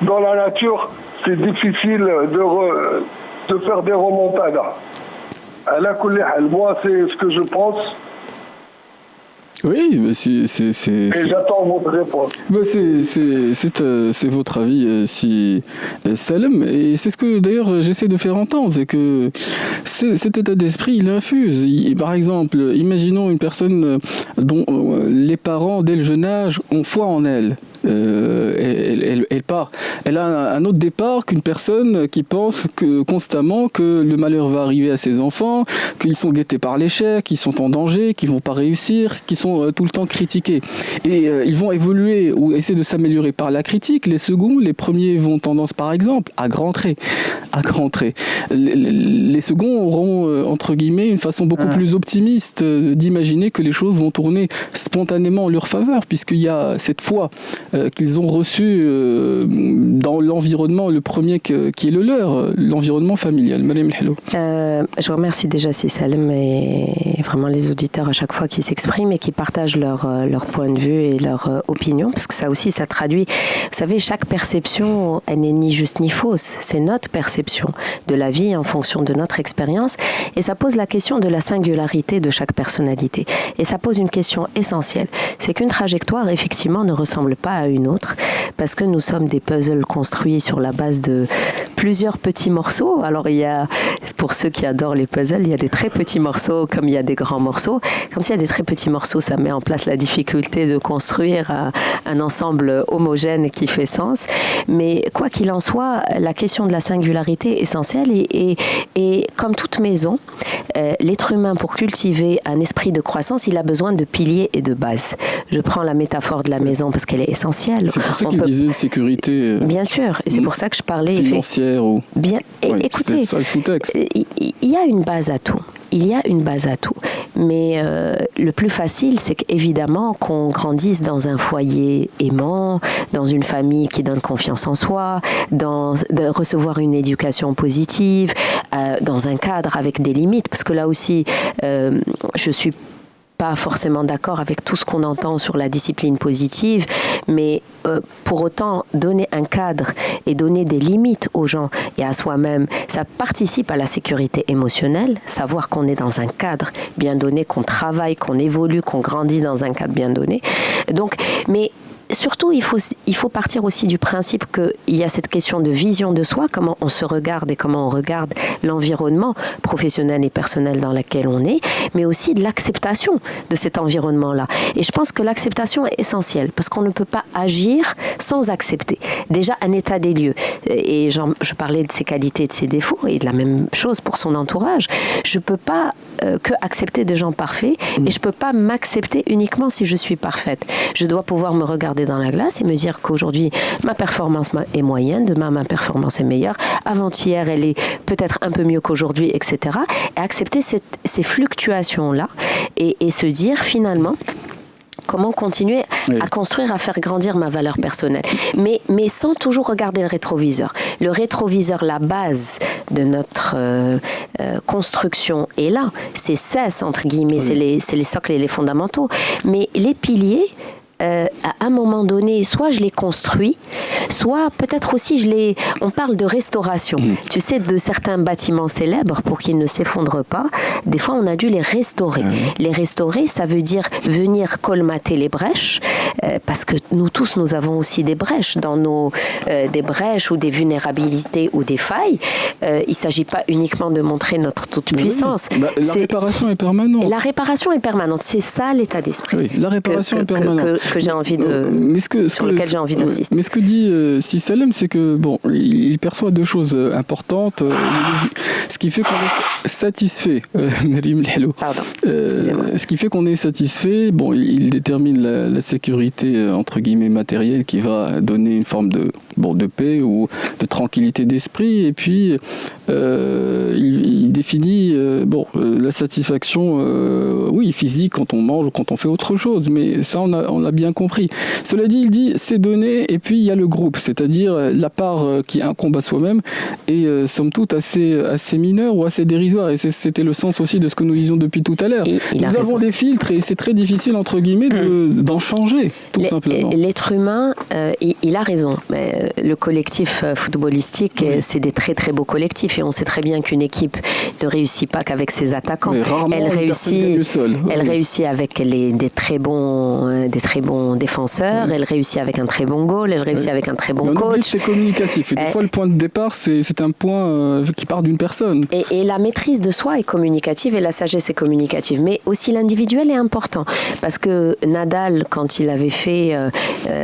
dans la nature, c'est difficile de faire des remontadas. Moi, c'est ce que je pense. Oui, mais c'est... Et j'attends votre réponse. C'est votre avis, si Salem, et c'est ce que d'ailleurs j'essaie de faire entendre, c'est que cet état d'esprit, il infuse. Par exemple, imaginons une personne dont les parents, dès le jeune âge, ont foi en elle. Elle part. Elle a un autre départ qu'une personne qui pense constamment que le malheur va arriver à ses enfants, qu'ils sont guettés par l'échec, qu'ils sont en danger, qu'ils vont pas réussir, qu'ils sont tout le temps critiqués. Et ils vont évoluer ou essayer de s'améliorer par la critique. Les seconds, les premiers vont tendance, par exemple, à grand trait. Les seconds auront, entre guillemets, une façon beaucoup plus optimiste d'imaginer que les choses vont tourner spontanément en leur faveur, puisqu'il y a cette foi qu'ils ont reçu dans l'environnement, le premier qui est le leur, l'environnement familial. Madame Hello. Je remercie déjà Salem et vraiment les auditeurs à chaque fois qui s'expriment et qui partagent leur point de vue et leur opinion, parce que ça aussi, ça traduit, vous savez, chaque perception, elle n'est ni juste ni fausse, c'est notre perception de la vie en fonction de notre expérience, et ça pose la question de la singularité de chaque personnalité. Et ça pose une question essentielle, c'est qu'une trajectoire, effectivement, ne ressemble pas à une autre, parce que nous sommes des puzzles construits sur la base de plusieurs petits morceaux. Alors il y a, pour ceux qui adorent les puzzles, il y a des très petits morceaux comme il y a des grands morceaux. Quand il y a des très petits morceaux, ça met en place la difficulté de construire un ensemble homogène qui fait sens. Mais quoi qu'il en soit, la question de la singularité est essentielle, et comme toute maison, l'être humain, pour cultiver un esprit de croissance, il a besoin de piliers et de bases. Je prends la métaphore de la maison parce qu'elle est essentielle. C'est pour ça qu'il disait sécurité. Bien sûr, et c'est pour ça que je parlais financière ou. Bien, oui, écoutez, ça, le sous-texte. Il y a une base à tout. Il y a une base à tout. Mais le plus facile, c'est qu'évidemment qu'on grandisse dans un foyer aimant, dans une famille qui donne confiance en soi, de recevoir une éducation positive, dans un cadre avec des limites. Parce que là aussi, je suis pas forcément d'accord avec tout ce qu'on entend sur la discipline positive, mais pour autant, donner un cadre et donner des limites aux gens et à soi-même, ça participe à la sécurité émotionnelle, savoir qu'on est dans un cadre bien donné, qu'on travaille, qu'on évolue, qu'on grandit dans un cadre bien donné. Donc, mais surtout, il faut partir aussi du principe qu'il y a cette question de vision de soi, comment on se regarde et comment on regarde l'environnement professionnel et personnel dans lequel on est, mais aussi de l'acceptation de cet environnement-là. Et je pense que l'acceptation est essentielle, parce qu'on ne peut pas agir sans accepter. Déjà, un état des lieux. Et je parlais de ses qualités et de ses défauts, et de la même chose pour son entourage. Je ne peux pas que accepter des gens parfaits, et je ne peux pas m'accepter uniquement si je suis parfaite. Je dois pouvoir me regarder regarder dans la glace et me dire qu'aujourd'hui, ma performance est moyenne, demain, ma performance est meilleure, avant-hier, elle est peut-être un peu mieux qu'aujourd'hui, etc. Et accepter ces fluctuations-là et se dire finalement, comment continuer à construire, à faire grandir ma valeur personnelle. Mais sans toujours regarder le rétroviseur. Le rétroviseur, la base de notre construction est là. C'est cesse, entre guillemets, c'est les socles et les fondamentaux. Mais les piliers, à un moment donné, soit je les construis, soit peut-être aussi on parle de restauration. Tu sais, de certains bâtiments célèbres, pour qu'ils ne s'effondrent pas, des fois on a dû les restaurer. Les restaurer, ça veut dire venir colmater les brèches, parce que nous tous, nous avons aussi des brèches dans des brèches ou des vulnérabilités ou des failles. Il ne s'agit pas uniquement de montrer notre toute-puissance. La réparation est permanente. La réparation est permanente, c'est ça l'état d'esprit. Oui, la réparation est permanente. Que j'ai envie sur lequel j'ai envie d'insister. Mais ce que dit Si Salem, c'est que il perçoit deux choses importantes. Ce qui fait qu'on est satisfait. Pardon, excusez-moi. Ce qui fait qu'on est satisfait, il détermine la sécurité entre guillemets matérielle qui va donner une forme de paix ou de tranquillité d'esprit. Et puis il définit la satisfaction, physique quand on mange ou quand on fait autre chose. Mais ça, on l'a bien compris. Cela dit, il dit c'est donné et puis il y a le groupe, c'est-à-dire la part qui incombe à soi-même est somme toute assez mineure ou assez dérisoire, et c'était le sens aussi de ce que nous disions depuis tout à l'heure. Nous avons des filtres et c'est très difficile entre guillemets d'en changer, tout simplement. L'être humain, il a raison. Le collectif footballistique, c'est des très très beaux collectifs, et on sait très bien qu'une équipe ne réussit pas qu'avec ses attaquants. Elle réussit avec des très bons défenseurs, elle réussit avec un très bon goal, elle réussit avec un très bon coach. C'est communicatif, et des fois le point de départ c'est un point qui part d'une personne. Et la maîtrise de soi est communicative et la sagesse est communicative, mais aussi l'individuel est important, parce que Nadal, quand il avait fait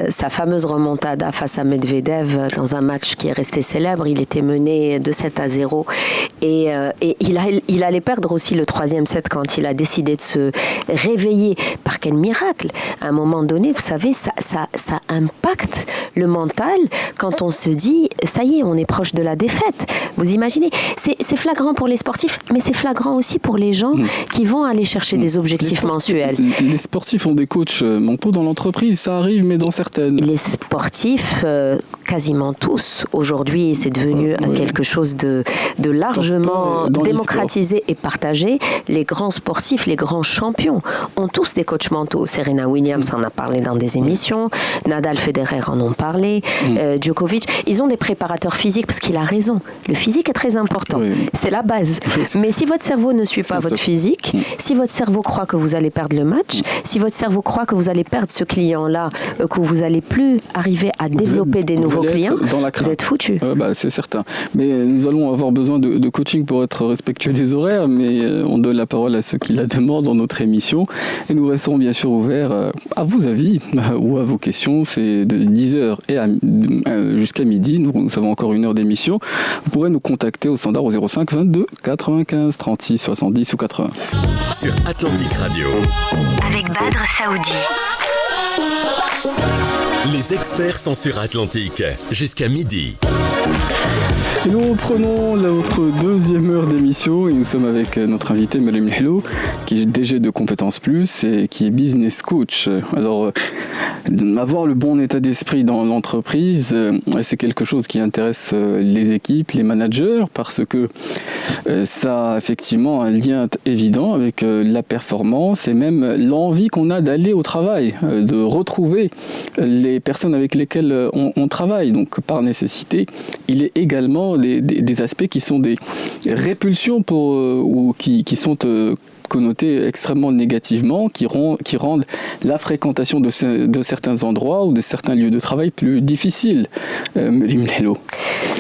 sa fameuse remontada face à Medvedev dans un match qui est resté célèbre, il était mené 2-7-0 et il allait perdre aussi le 3e set quand il a décidé de se réveiller. Par quel miracle! À un moment donné, vous savez, ça impacte le mental quand on se dit, ça y est, on est proche de la défaite. Vous imaginez, c'est flagrant pour les sportifs, mais c'est flagrant aussi pour les gens qui vont aller chercher des objectifs mensuels. Les sportifs ont des coachs mentaux dans l'entreprise, ça arrive, mais dans certaines. Les sportifs, quasiment tous, aujourd'hui, c'est devenu quelque chose de largement démocratisé et partagé. Les grands sportifs, les grands champions ont tous des coachs mentaux. Serena Williams en a parlé dans des émissions, Nadal, Federer en ont parlé, Djokovic. Ils ont des préparateurs physiques, parce qu'il a raison. Le physique est très important. C'est la base. Mais si votre cerveau ne suit pas votre physique, si votre cerveau croit que vous allez perdre le match, si votre cerveau croit que vous allez perdre ce client-là, que vous n'allez plus arriver à développer des nouveaux clients, vous êtes foutu. C'est certain. Mais nous allons avoir besoin de coaching pour être respectueux des horaires, mais on donne la parole à ceux qui la demandent dans notre émission. Et nous restons bien sûr ouverts à vos avis ou à vos questions. C'est de 10h jusqu'à midi. Nous avons encore 1 heure d'émission. Vous pourrez nous contacter au standard au 05 22 95 36 70 ou 80. Sur Atlantique Radio. Avec Badr Saoudi. Les experts sont sur Atlantique jusqu'à midi. Et nous reprenons notre 2e heure d'émission et nous sommes avec notre invité Marie Mihlo, qui est DG de Compétences Plus et qui est business coach. Alors, avoir le bon état d'esprit dans l'entreprise, c'est quelque chose qui intéresse les équipes, les managers, parce que ça a effectivement un lien évident avec la performance et même l'envie qu'on a d'aller au travail, de retrouver les personnes avec lesquelles on travaille. Donc, par nécessité, il est également des aspects qui sont des répulsions ou qui sont connotés extrêmement négativement, qui rendent la fréquentation de certains endroits ou de certains lieux de travail plus difficile.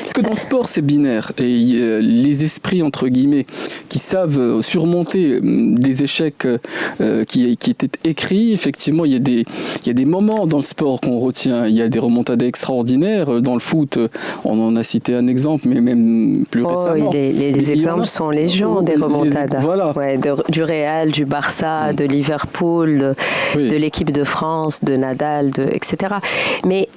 Est-ce que dans le sport, c'est binaire et les esprits, entre guillemets, qui savent surmonter des échecs qui étaient écrits, effectivement, il y a des moments dans le sport qu'on retient. Il y a des remontadas extraordinaires. Dans le foot, on en a cité un exemple, mais même plus récemment. Les exemples sont légion des remontadas. Voilà. Ouais, du Real, du Barça, de Liverpool, de l'équipe de France, de Nadal, etc. Mais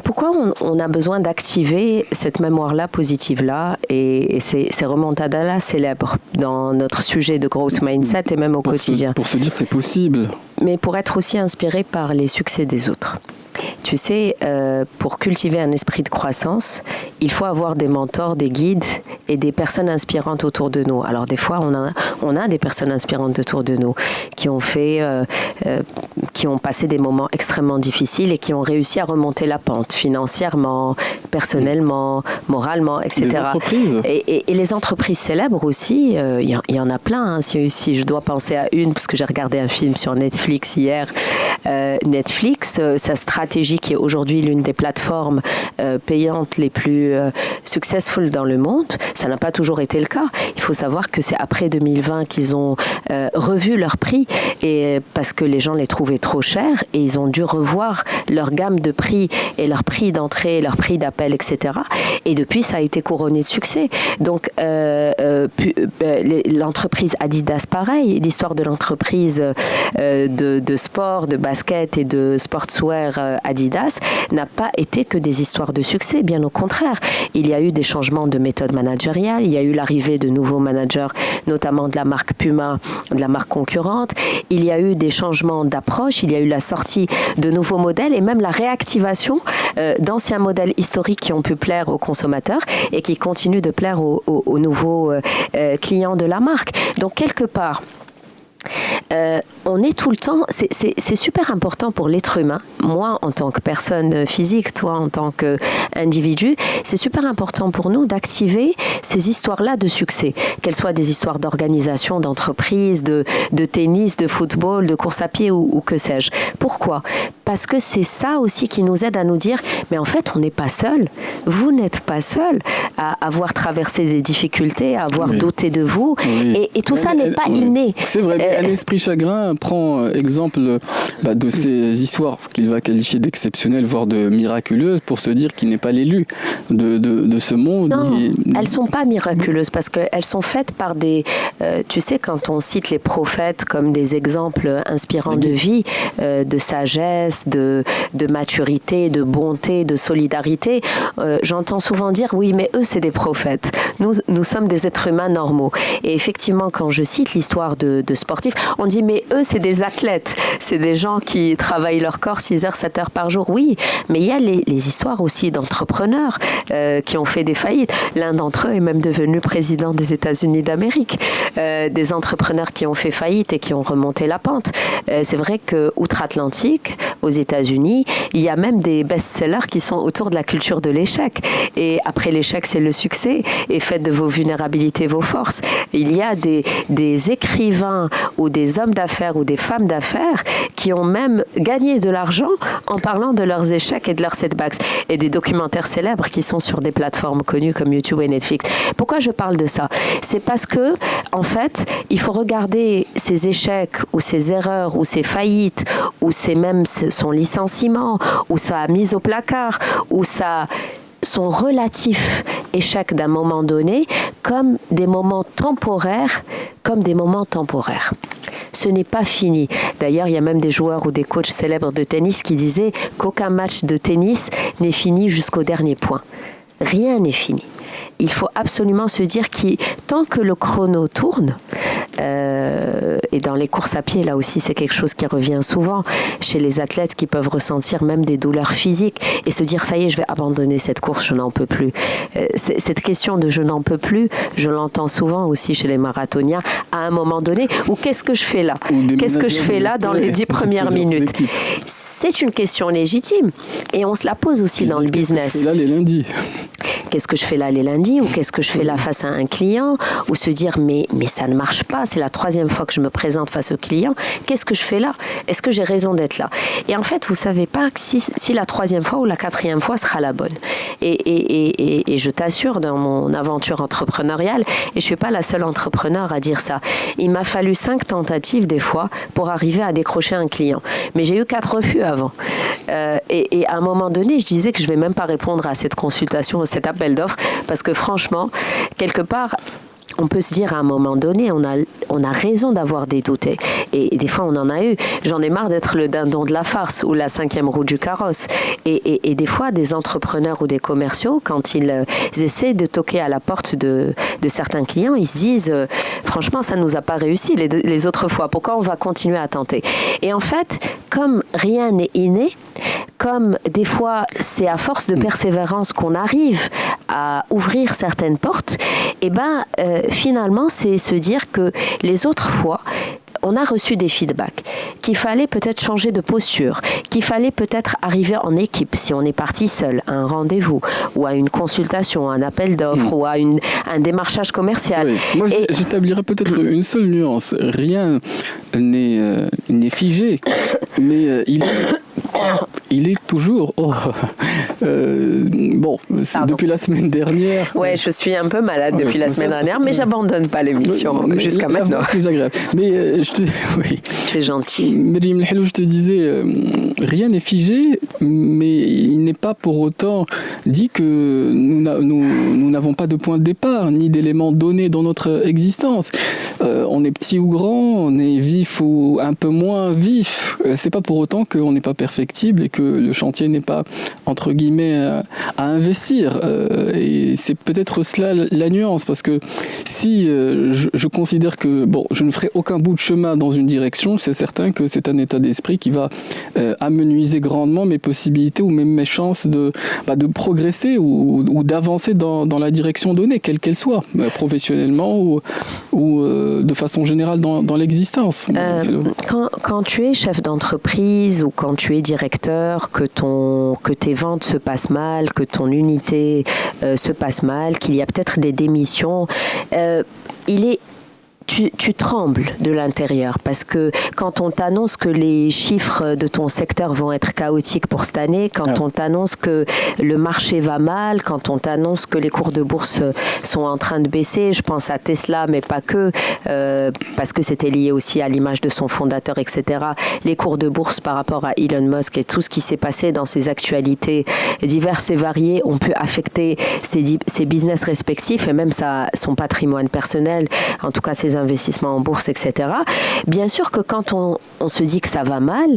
pourquoi on a besoin d'activer cette mémoire-là, positive-là, et ces remontadas-là célèbres dans notre sujet de growth mindset et même au quotidien? Pour se dire c'est possible. Mais pour être aussi inspiré par les succès des autres. Tu sais, pour cultiver un esprit de croissance, il faut avoir des mentors, des guides et des personnes inspirantes autour de nous. Alors des fois, on a des personnes inspirantes autour de nous qui ont passé des moments extrêmement difficiles et qui ont réussi à remonter la pente financièrement, personnellement, moralement, etc. Des entreprises. Et les entreprises célèbres aussi, il y en a plein. Hein, si je dois penser à une, parce que j'ai regardé un film sur Netflix hier. Netflix, sa stratégie qui est aujourd'hui l'une des plateformes payantes les plus successful dans le monde, ça n'a pas toujours été le cas. Il faut savoir que c'est après 2020 qu'ils ont revu leur prix et parce que les gens les trouvaient trop chers et ils ont dû revoir leur gamme de prix et leur prix d'entrée, leur prix d'appel, etc. Et depuis, ça a été couronné de succès. Donc, l'entreprise Adidas, pareil, l'histoire de l'entreprise de sport, de basket et de sportswear Adidas n'a pas été que des histoires de succès, bien au contraire. Il y a eu des changements de méthode managériale, il y a eu l'arrivée de nouveaux managers, notamment de la marque Puma, de la marque concurrente, il y a eu des changements d'approche, il y a eu la sortie de nouveaux modèles et même la réactivation d'anciens modèles historiques qui ont pu plaire aux consommateurs et qui continuent de plaire aux nouveaux clients de la marque. Donc, quelque part, on est tout le temps, c'est super important pour l'être humain, moi en tant que personne physique, toi en tant qu'individu, c'est super important pour nous d'activer ces histoires-là de succès, qu'elles soient des histoires d'organisation, d'entreprise, de tennis, de football, de course à pied ou que sais-je. Pourquoi ? Parce que c'est ça aussi qui nous aide à nous dire, mais en fait on n'est pas seul, vous n'êtes pas seul à avoir traversé des difficultés, à avoir douté de vous, et tout ça n'est pas inné. C'est vrai, un esprit chagrin prend exemple de ces histoires qu'il va qualifier d'exceptionnelles, voire de miraculeuses, pour se dire qu'il n'est pas l'élu de ce monde. Non, elles ne sont pas miraculeuses parce qu'elles sont faites par des... tu sais, quand on cite les prophètes comme des exemples inspirants de vie, de sagesse, de maturité, de bonté, de solidarité, j'entends souvent dire, oui, mais eux, c'est des prophètes. Nous sommes des êtres humains normaux. Et effectivement, quand je cite l'histoire de sportifs, on dit, mais eux, c'est des athlètes. C'est des gens qui travaillent leur corps 6 heures, 7 heures par jour. Oui, mais il y a les histoires aussi d'entrepreneurs qui ont fait des faillites. L'un d'entre eux est même devenu président des États-Unis d'Amérique. Des entrepreneurs qui ont fait faillite et qui ont remonté la pente. C'est vrai qu'outre-Atlantique, aux États-Unis, il y a même des best-sellers qui sont autour de la culture de l'échec. Et après l'échec, c'est le succès. Et faites de vos vulnérabilités vos forces. Il y a des écrivains ou des hommes d'affaires ou des femmes d'affaires qui ont même gagné de l'argent en parlant de leurs échecs et de leurs setbacks. Et des documentaires célèbres qui sont sur des plateformes connues comme YouTube et Netflix. Pourquoi je parle de ça ? C'est parce que, en fait, il faut regarder ces échecs ou ces erreurs ou ces faillites ou même son licenciement ou sa mise au placard ou son relatif échec d'un moment donné comme des moments temporaires, Ce n'est pas fini. D'ailleurs, il y a même des joueurs ou des coachs célèbres de tennis qui disaient qu'aucun match de tennis n'est fini jusqu'au dernier point. Rien n'est fini. Il faut absolument se dire que tant que le chrono tourne, et dans les courses à pied, là aussi, c'est quelque chose qui revient souvent chez les athlètes qui peuvent ressentir même des douleurs physiques et se dire, ça y est, je vais abandonner cette course, je n'en peux plus. Cette question de je n'en peux plus, je l'entends souvent aussi chez les marathoniens à un moment donné, ou qu'est-ce que je fais là ? Qu'est-ce que je fais là dans les 10 premières minutes ? C'est une question légitime et on se la pose aussi dans le business. Là, les lundis. qu'est-ce que je fais là les lundis, ou qu'est-ce que je fais là face à un client, ou se dire mais ça ne marche pas, c'est la 3e fois que je me présente face au client, qu'est-ce que je fais là? Est-ce que j'ai raison d'être là? Et en fait, vous savez pas si la 3e fois ou la 4e fois sera la bonne. Et je t'assure, dans mon aventure entrepreneuriale, et je suis pas la seule entrepreneur à dire ça, il m'a fallu 5 tentatives des fois pour arriver à décrocher un client. Mais j'ai eu 4 refus avant. Et à un moment donné, je disais que je vais même pas répondre à cette consultation, cet appel d'offres, parce que franchement, quelque part, on peut se dire à un moment donné, on a raison d'avoir des doutes. Et des fois, on en a eu. J'en ai marre d'être le dindon de la farce ou la 5e roue du carrosse. Et des fois, des entrepreneurs ou des commerciaux, quand ils essaient de toquer à la porte de certains clients, ils se disent franchement, ça ne nous a pas réussi les autres fois. Pourquoi on va continuer à tenter? Et en fait, comme rien n'est inné, comme des fois, c'est à force de persévérance qu'on arrive à ouvrir certaines portes, et finalement, c'est se dire que les autres fois, on a reçu des feedbacks, qu'il fallait peut-être changer de posture, qu'il fallait peut-être arriver en équipe si on est parti seul à un rendez-vous ou à une consultation, un appel d'offres ou à un démarchage commercial. Oui. Moi, j'établirais peut-être une seule nuance. Rien n'est figé, mais il est toujours... depuis la semaine dernière... Ouais, je suis un peu malade depuis la semaine dernière, mais j'abandonne pas l'émission jusqu'à maintenant. Plus agréable. Mais oui. Tu es gentil. Myriam Lhelou, je te disais, rien n'est figé, mais il n'est pas pour autant dit que nous n'avons pas de point de départ, ni d'éléments donnés dans notre existence. On est petit ou grand, on est vif ou un peu moins vif. C'est pas pour autant qu'on n'est pas perfectible et que le chantier n'est pas, entre guillemets, à investir. Et c'est peut-être cela la nuance, parce que si je considère que je ne ferai aucun bout de chemin dans une direction, c'est certain que c'est un état d'esprit qui va amenuiser grandement mes possibilités ou même mes chances de progresser ou d'avancer dans la direction donnée, quelle qu'elle soit, professionnellement ou de façon générale dans l'existence. Quand tu es chef d'entreprise ou quand tu es directeur, que tes ventes se passent mal, que ton unité se passe mal, qu'il y a peut-être des démissions, tu trembles de l'intérieur, parce que quand on t'annonce que les chiffres de ton secteur vont être chaotiques pour cette année, quand on t'annonce que le marché va mal, quand on t'annonce que les cours de bourse sont en train de baisser, je pense à Tesla, mais pas que, parce que c'était lié aussi à l'image de son fondateur, etc. Les cours de bourse par rapport à Elon Musk et tout ce qui s'est passé dans ses actualités diverses et variées ont pu affecter ses business respectifs et même son patrimoine personnel, en tout cas ses investissements en bourse, etc. Bien sûr que quand on se dit que ça va mal,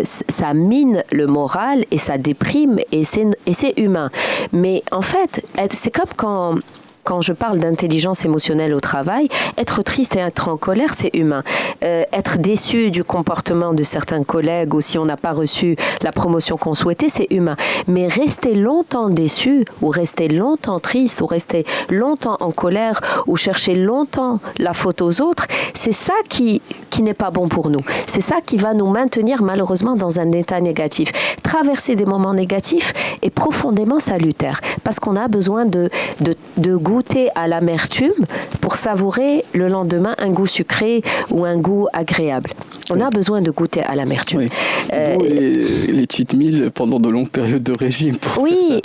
ça mine le moral et ça déprime et c'est humain. Mais en fait, c'est comme quand je parle d'intelligence émotionnelle au travail, être triste et être en colère, c'est humain. Être déçu du comportement de certains collègues ou si on n'a pas reçu la promotion qu'on souhaitait, c'est humain. Mais rester longtemps déçu ou rester longtemps triste ou rester longtemps en colère ou chercher longtemps la faute aux autres, c'est ça qui n'est pas bon pour nous. C'est ça qui va nous maintenir malheureusement dans un état négatif. Traverser des moments négatifs est profondément salutaire parce qu'on a besoin de goûter à l'amertume pour savourer le lendemain un goût sucré ou un goût agréable. On a besoin de goûter à l'amertume. Oui. Les cheat meals pendant de longues périodes de régime.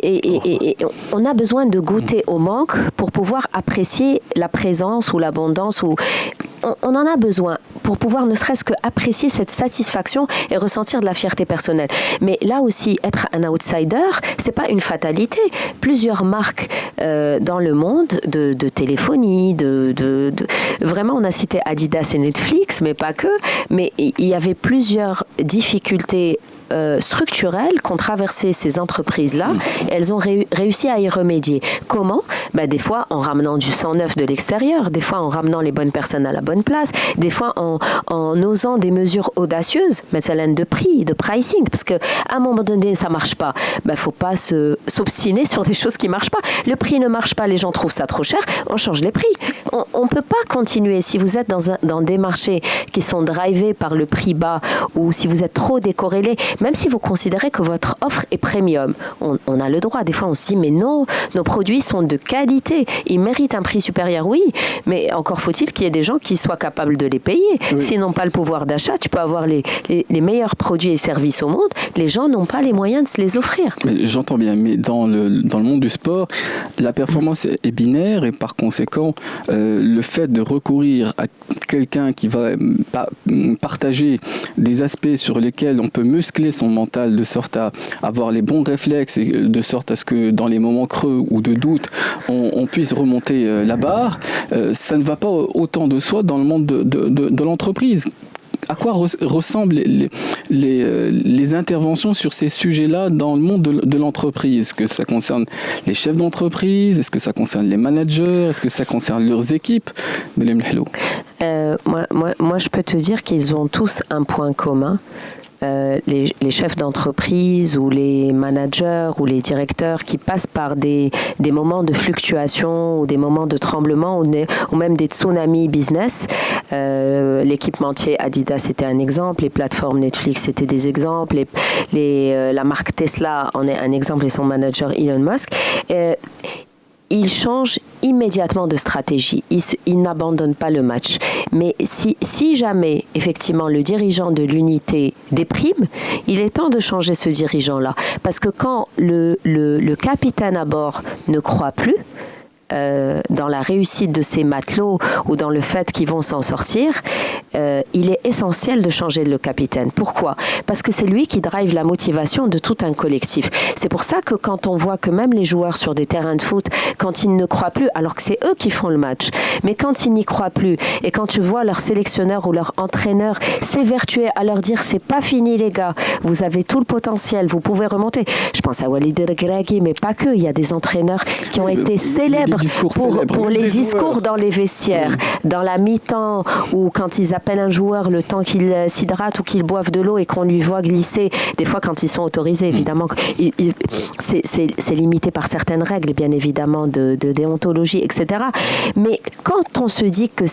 Et on a besoin de goûter au manque pour pouvoir apprécier la présence ou l'abondance. On en a besoin pour pouvoir ne serait-ce qu'apprécier cette satisfaction et ressentir de la fierté personnelle. Mais là aussi, être un outsider, c'est pas une fatalité. Plusieurs marques dans le monde de téléphonie, vraiment on a cité Adidas et Netflix, mais pas que, mais il y avait plusieurs difficultés structurelles qu'ont traversé ces entreprises-là. Elles ont réussi à y remédier. Comment ? Des fois en ramenant du sang neuf de l'extérieur, des fois en ramenant les bonnes personnes à la bonne place, des fois en osant des mesures audacieuses, de prix, de pricing, parce qu'à un moment donné, ça marche pas. Faut pas s'obstiner sur des choses qui marchent pas. Le prix ne marche pas, les gens trouvent ça trop cher, on change les prix. On peut pas continuer. Si vous êtes dans des marchés qui sont drivés par le prix bas ou si vous êtes trop décorrélé, même si vous considérez que votre offre est premium. On a le droit. Des fois, on se dit, mais non, nos produits sont de qualité. Ils méritent un prix supérieur, oui, mais encore faut-il qu'il y ait des gens qui soient capables de les payer. Oui. S'ils n'ont pas le pouvoir d'achat, tu peux avoir les meilleurs produits et services au monde. Les gens n'ont pas les moyens de se les offrir. Mais j'entends bien, mais dans le monde du sport, la performance est binaire et par conséquent, le fait de recourir à quelqu'un qui va partager des aspects sur lesquels on peut muscler son mental de sorte à avoir les bons réflexes et de sorte à ce que dans les moments creux ou de doute, on puisse remonter la barre, ça ne va pas autant de soi dans le monde de l'entreprise. À quoi ressemblent les interventions sur ces sujets-là dans le monde de l'entreprise? Est-ce que ça concerne les chefs d'entreprise? Est-ce que ça concerne les managers? Est-ce que ça concerne leurs équipes? Moi, je peux te dire qu'ils ont tous un point commun. Les chefs d'entreprise ou les managers ou les directeurs qui passent par des moments de fluctuation ou des moments de tremblement ou même des tsunamis business. L'équipementier Adidas était un exemple, les plateformes Netflix c'était des exemples, la marque Tesla en est un exemple et son manager Elon Musk. Il change immédiatement de stratégie. Il n'abandonne pas le match. Mais si jamais, effectivement, le dirigeant de l'unité déprime, il est temps de changer ce dirigeant-là. Parce que quand le capitaine à bord ne croit plus, dans la réussite de ces matelots ou dans le fait qu'ils vont s'en sortir, il est essentiel de changer le capitaine. Pourquoi? Parce que c'est lui qui drive la motivation de tout un collectif. C'est pour ça que quand on voit que même les joueurs sur des terrains de foot, quand ils ne croient plus, alors que c'est eux qui font le match, mais quand ils n'y croient plus et quand tu vois leur sélectionneur ou leur entraîneur s'évertuer à leur dire c'est pas fini les gars, vous avez tout le potentiel, vous pouvez remonter. Je pense à Walid El-Regragui, mais pas que. Il y a des entraîneurs qui ont été célèbres pour les discours dans les vestiaires, dans la mi-temps ou quand ils appellent un joueur le temps qu'il s'hydrate ou qu'il boive de l'eau et qu'on lui voit glisser, des fois quand ils sont autorisés évidemment, c'est limité par certaines règles bien évidemment de déontologie, etc. Mais quand on se dit que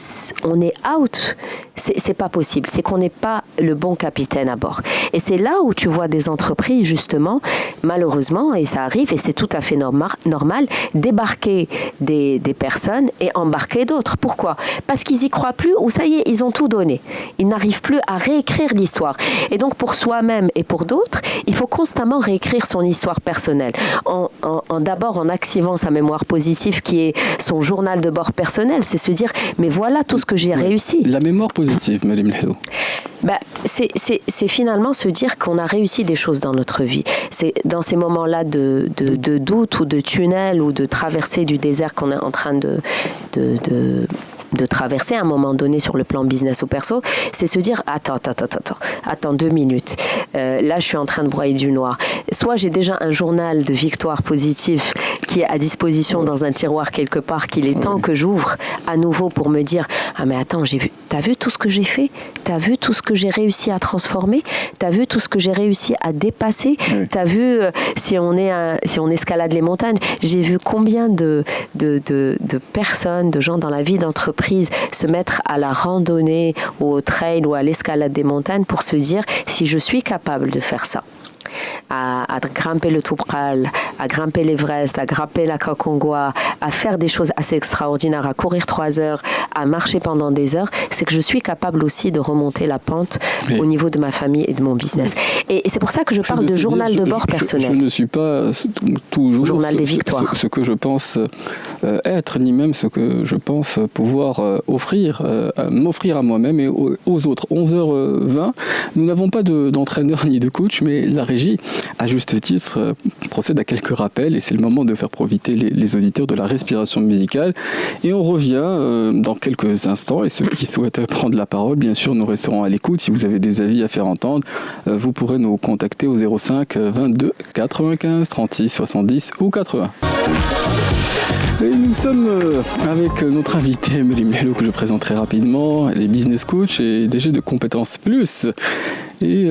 on est out, c'est pas possible, c'est qu'on n'est pas le bon capitaine à bord. Et c'est là où tu vois des entreprises justement, malheureusement, et ça arrive et c'est tout à fait normal, débarquer des personnes et embarquer d'autres. Pourquoi? Parce qu'ils y croient plus ou ça y est, ils ont tout donné. Ils n'arrivent plus à réécrire l'histoire. Et donc pour soi-même et pour d'autres, il faut constamment réécrire son histoire personnelle. D'abord en activant sa mémoire positive qui est son journal de bord personnel, c'est se dire mais voilà tout ce que j'ai réussi. La mémoire positive, Madame Hello. C'est finalement se dire qu'on a réussi des choses dans notre vie. C'est dans ces moments-là de doute ou de tunnel ou de traversée du désert qu'on est en train de traverser à un moment donné sur le plan business ou perso, c'est se dire attends 2 minutes. Là, je suis en train de broyer du noir. Soit j'ai déjà un journal de victoire positive qui est à disposition dans un tiroir quelque part qu'il est temps que j'ouvre à nouveau pour me dire ah mais attends, t'as vu tout ce que j'ai fait? T'as vu tout ce que j'ai réussi à transformer? T'as vu tout ce que j'ai réussi à dépasser? T'as vu si on escalade les montagnes, j'ai vu combien de personnes, de gens dans la vie d'entreprise se mettre à la randonnée ou au trail ou à l'escalade des montagnes pour se dire si je suis capable de faire ça. À grimper le Toubkal, à grimper l'Everest, à grimper la Concagua, à faire des choses assez extraordinaires, à courir 3 heures, à marcher pendant des heures, c'est que je suis capable aussi de remonter la pente au niveau de ma famille et de mon business. Et c'est pour ça que je parle de journal de bord personnel. Je ne suis pas toujours journal des victoires. Ce que je pense être, ni même ce que je pense pouvoir m'offrir à moi-même et aux autres. 11h20, nous n'avons pas d'entraîneur ni de coach, mais la régie, à juste titre, procède à quelques rappels et c'est le moment de faire profiter les auditeurs de la respiration musicale. Et on revient dans quelques instants et ceux qui souhaitent prendre la parole, bien sûr, nous resterons à l'écoute. Si vous avez des avis à faire entendre, vous pourrez nous contacter au 05 22 95 36 70 ou 80. Et nous sommes avec notre invité, Meriem Hello, que je présenterai rapidement. Elle est business coach et DG de Compétences Plus. Et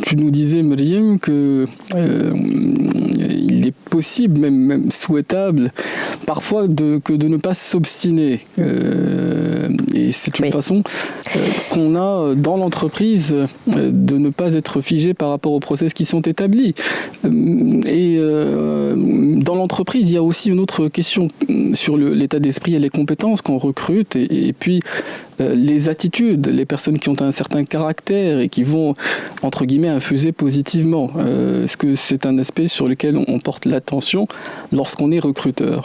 tu nous disais, Meriem, que il est possible, même souhaitable, parfois que de ne pas s'obstiner. Et c'est une façon qu'on a dans l'entreprise de ne pas être figé par rapport aux process qui sont établis. Et dans l'entreprise, il y a aussi une autre question sur l'état d'esprit et les compétences qu'on recrute, et puis les attitudes, les personnes qui ont un certain caractère et qui vont, entre guillemets, infuser positivement. Est-ce que c'est un aspect sur lequel on porte l'attention lorsqu'on est recruteur ?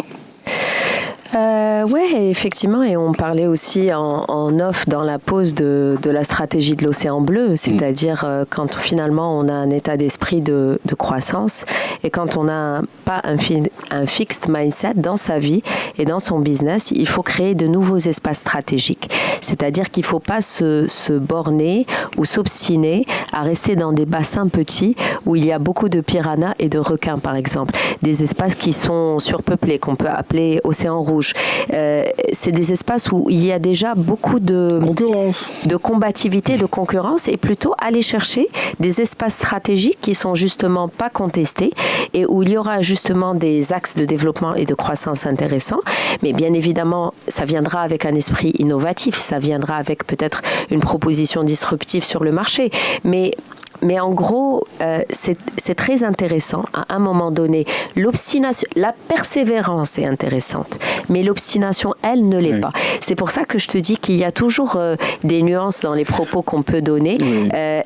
Oui, effectivement, et on parlait aussi en off dans la pause de la stratégie de l'océan bleu, c'est-à-dire quand finalement on a un état d'esprit de croissance et quand on n'a pas un fixed mindset dans sa vie et dans son business, il faut créer de nouveaux espaces stratégiques. C'est-à-dire qu'il ne faut pas se borner ou s'obstiner à rester dans des bassins petits où il y a beaucoup de piranhas et de requins, par exemple. Des espaces qui sont surpeuplés, qu'on peut appeler océan rouge. C'est des espaces où il y a déjà beaucoup de combativité, de concurrence, et plutôt aller chercher des espaces stratégiques qui sont justement pas contestés et où il y aura justement des axes de développement et de croissance intéressants. Mais bien évidemment, ça viendra avec un esprit innovatif, ça viendra avec peut-être une proposition disruptive sur le marché. Mais en gros, c'est très intéressant. À un moment donné, l'obstination, la persévérance est intéressante, mais l'obstination, elle, ne l'est pas. C'est pour ça que je te dis qu'il y a toujours des nuances dans les propos qu'on peut donner.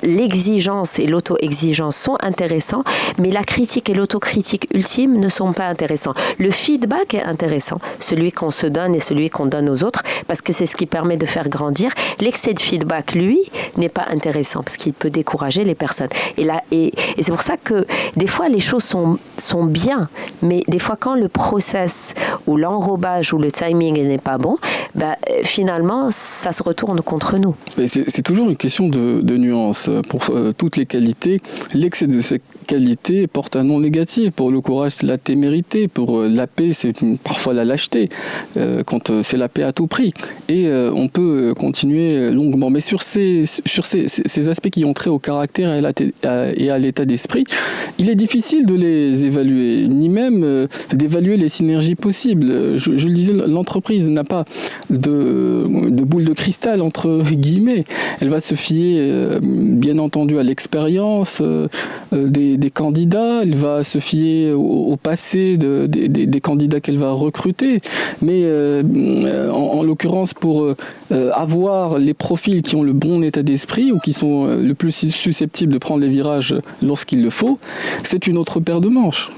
L'exigence et l'auto-exigence sont intéressants, mais la critique et l'autocritique ultime ne sont pas intéressants. Le feedback est intéressant, celui qu'on se donne et celui qu'on donne aux autres, parce que c'est ce qui permet de faire grandir. L'excès de feedback, lui, n'est pas intéressant, parce qu'il peut décourager les personnes. Et c'est pour ça que des fois les choses sont bien, mais des fois quand le process ou l'enrobage ou le timing n'est pas bon, finalement ça se retourne contre nous. Mais c'est toujours une question de nuance. Pour toutes les qualités, l'excès de ces qualités porte un nom négatif. Pour le courage, c'est la témérité. Pour la paix, c'est parfois la lâcheté, quand c'est la paix à tout prix. Et on peut continuer longuement. Mais sur ces aspects qui ont trait au caractère et à l'état d'esprit, il est difficile de les évaluer, ni même d'évaluer les synergies possibles. Je le disais, l'entreprise n'a pas de boule de cristal, entre guillemets. Elle va se fier, bien entendu, à l'expérience des candidats, elle va se fier au passé des candidats qu'elle va recruter. Mais en l'occurrence, pour avoir les profils qui ont le bon état d'esprit ou qui sont le plus susceptibles de prendre les virages lorsqu'il le faut, c'est une autre paire de manches.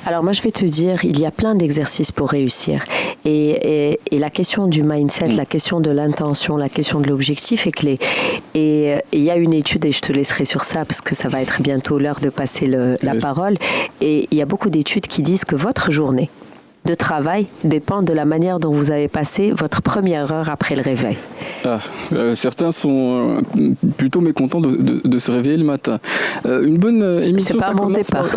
Alors moi je vais te dire, il y a plein d'exercices pour réussir. Et la question du mindset, la question de l'intention, la question de l'objectif est clé. Et il y a une étude, et je te laisserai sur ça parce que ça va être bientôt l'heure de passer la parole. Et il y a beaucoup d'études qui disent que votre journée de travail dépend de la manière dont vous avez passé votre première heure après le réveil. Certains sont plutôt mécontents de se réveiller le matin. Une bonne émission, c'est pas un bon départ.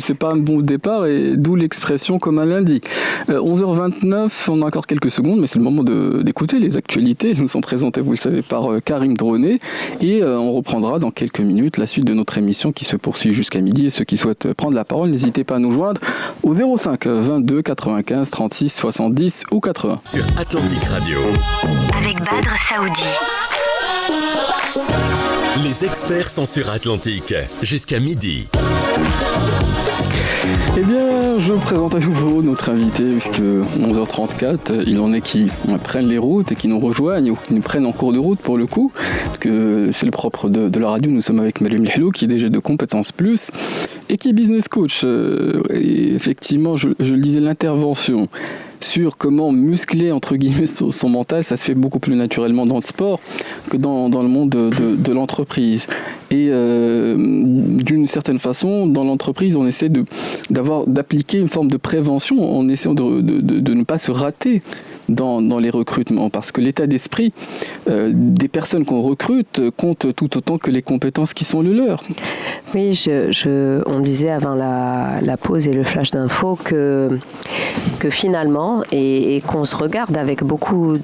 C'est pas un bon départ, et d'où l'expression comme un lundi. 11h29, on a encore quelques secondes, mais c'est le moment d'écouter les actualités. Elles nous sont présentées, vous le savez, par Karim Droné, et on reprendra dans quelques minutes la suite de notre émission qui se poursuit jusqu'à midi. Et ceux qui souhaitent prendre la parole, n'hésitez pas à nous joindre au 05 22 95 36 70 ou 80. Sur Atlantic Radio. Avec Badr Saoudi. Les experts sont sur Atlantic jusqu'à midi. Eh bien, je présente à nouveau notre invité, puisque 11h34, il en est qui prennent les routes et qui nous rejoignent, ou qui nous prennent en cours de route pour le coup, parce que c'est le propre de la radio. Nous sommes avec Mariam Mhlou, qui est DG de Compétences Plus, et qui est business coach. Et effectivement, je le disais, l'intervention sur comment muscler, entre guillemets, son mental, ça se fait beaucoup plus naturellement dans le sport que dans le monde de l'entreprise. Et d'une certaine façon, dans l'entreprise, on essaie d'appliquer une forme de prévention en essayant de ne pas se rater dans les recrutements, parce que l'état d'esprit des personnes qu'on recrute compte tout autant que les compétences qui sont les leurs. Oui, on disait avant la pause et le flash d'info que finalement, et qu'on se regarde avec beaucoup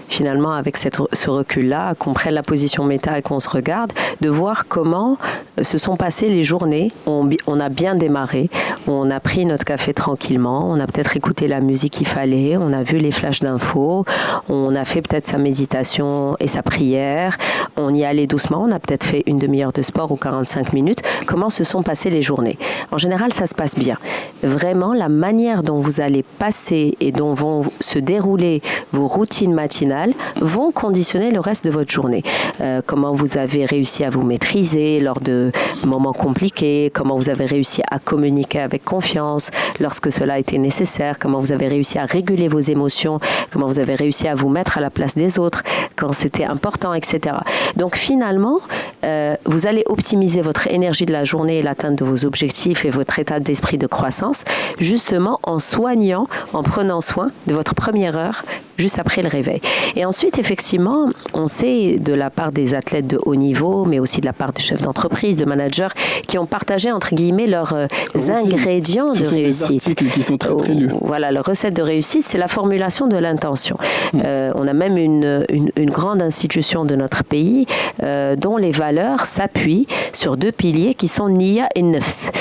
finalement avec ce recul-là, qu'on prenne la position méta et qu'on se regarde, de voir comment se sont passées les journées. On a bien démarré, on a pris notre café tranquillement, on a peut-être écouté la musique qu'il fallait, on a vu les flashs d'infos, on a fait peut-être sa méditation et sa prière, on y allait doucement, on a peut-être fait une demi-heure de sport ou 45 minutes. Comment se sont passées les journées? En général, ça se passe bien. Vraiment, la manière dont vous allez passer et dont vont se dérouler vos routines matinales vont conditionner le reste de votre journée. Comment vous avez réussi à vous maîtriser lors de moments compliqués, comment vous avez réussi à communiquer avec confiance lorsque cela était nécessaire, comment vous avez réussi à réguler vos émotions, comment vous avez réussi à vous mettre à la place des autres quand c'était important, etc. Donc finalement, vous allez optimiser votre énergie de la journée et l'atteinte de vos objectifs et votre état d'esprit de croissance, justement en soignant, en prenant soin de votre première heure juste après le réveil. Et ensuite, effectivement, on sait de la part des athlètes de haut niveau, mais aussi de la part des chefs d'entreprise, de managers, qui ont partagé, entre guillemets, leurs ingrédients de réussite. Ce sont des articles qui sont très très lus. Voilà, la recette de réussite, c'est la formulation de l'intention. On a même une grande institution de notre pays dont les valeurs s'appuient sur deux piliers qui sont Niya et Nefs.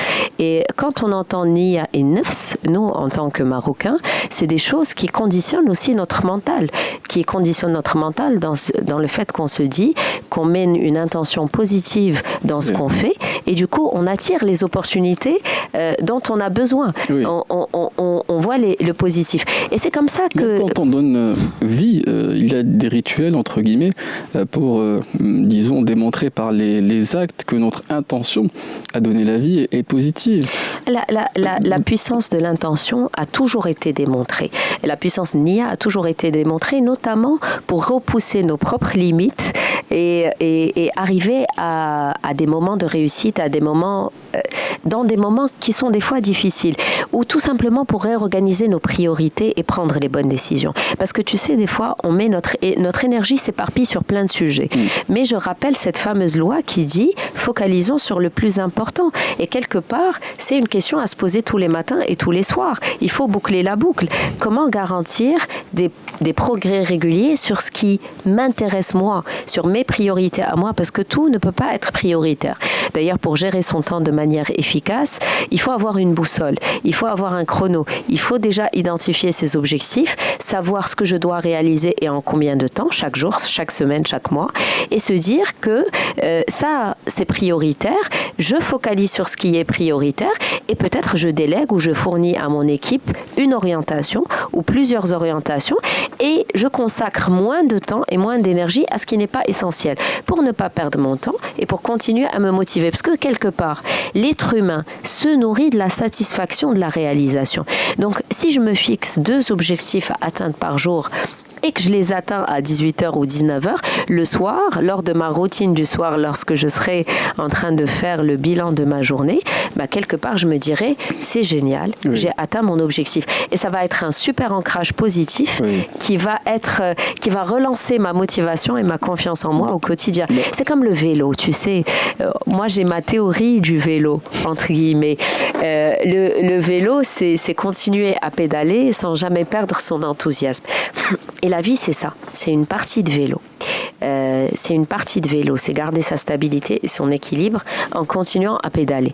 Et quand on entend Niya et Nefs, nous, en tant que Marocains, c'est des choses qui conditionnent aussi notre mental, dans le fait qu'on se dit qu'on mène une intention positive dans ce qu'on fait, et du coup, on attire les opportunités dont on a besoin. Oui. On voit le positif. Et c'est comme ça que... Quand on donne vie, il y a des rituels, entre guillemets, pour, disons, démontrer par les actes que notre intention à donner la vie est positive. La puissance de l'intention a toujours été démontrée. La puissance Niya a toujours été démontrée, notamment pour repousser nos propres limites et arriver à des moments de réussite, dans des moments qui sont des fois difficiles, ou tout simplement pour réorganiser nos priorités et prendre les bonnes décisions. Parce que tu sais, des fois, on met notre énergie s'éparpille sur plein de sujets. Mais je rappelle cette fameuse loi qui dit « focalisons sur le plus important ». Et quelque part, c'est une question à se poser tous les matins et tous les soirs. Il faut boucler la boucle. Comment garantir des progrès réguliers sur ce qui m'intéresse moi, sur mes priorités à moi, parce que tout ne peut pas être prioritaire. D'ailleurs, pour gérer son temps de manière efficace, il faut avoir une boussole, il faut avoir un chrono, il faut déjà identifier ses objectifs, savoir ce que je dois réaliser et en combien de temps, chaque jour, chaque semaine, chaque mois, et se dire que ça, c'est prioritaire, je focalise sur ce qui est prioritaire et peut-être je délègue ou je fournis à mon équipe une orientation ou plusieurs orientations et je consacre moins de temps et moins d'énergie à ce qui n'est pas essentiel pour ne pas perdre mon temps et pour continuer à me motiver. Parce que quelque part, l'être humain se nourrit de la satisfaction de la réalisation. Donc, si je me fixe 2 objectifs à atteindre par jour et que je les atteins à 18h ou 19h, le soir, lors de ma routine du soir, lorsque je serai en train de faire le bilan de ma journée, quelque part, je me dirai, c'est génial, j'ai atteint mon objectif. Et ça va être un super ancrage positif qui va relancer ma motivation et ma confiance en moi au quotidien. C'est comme le vélo, tu sais. Moi, j'ai ma théorie du vélo, entre guillemets. Le vélo, c'est continuer à pédaler sans jamais perdre son enthousiasme. Et la vie, c'est ça. C'est une partie de vélo. C'est garder sa stabilité et son équilibre en continuant à pédaler.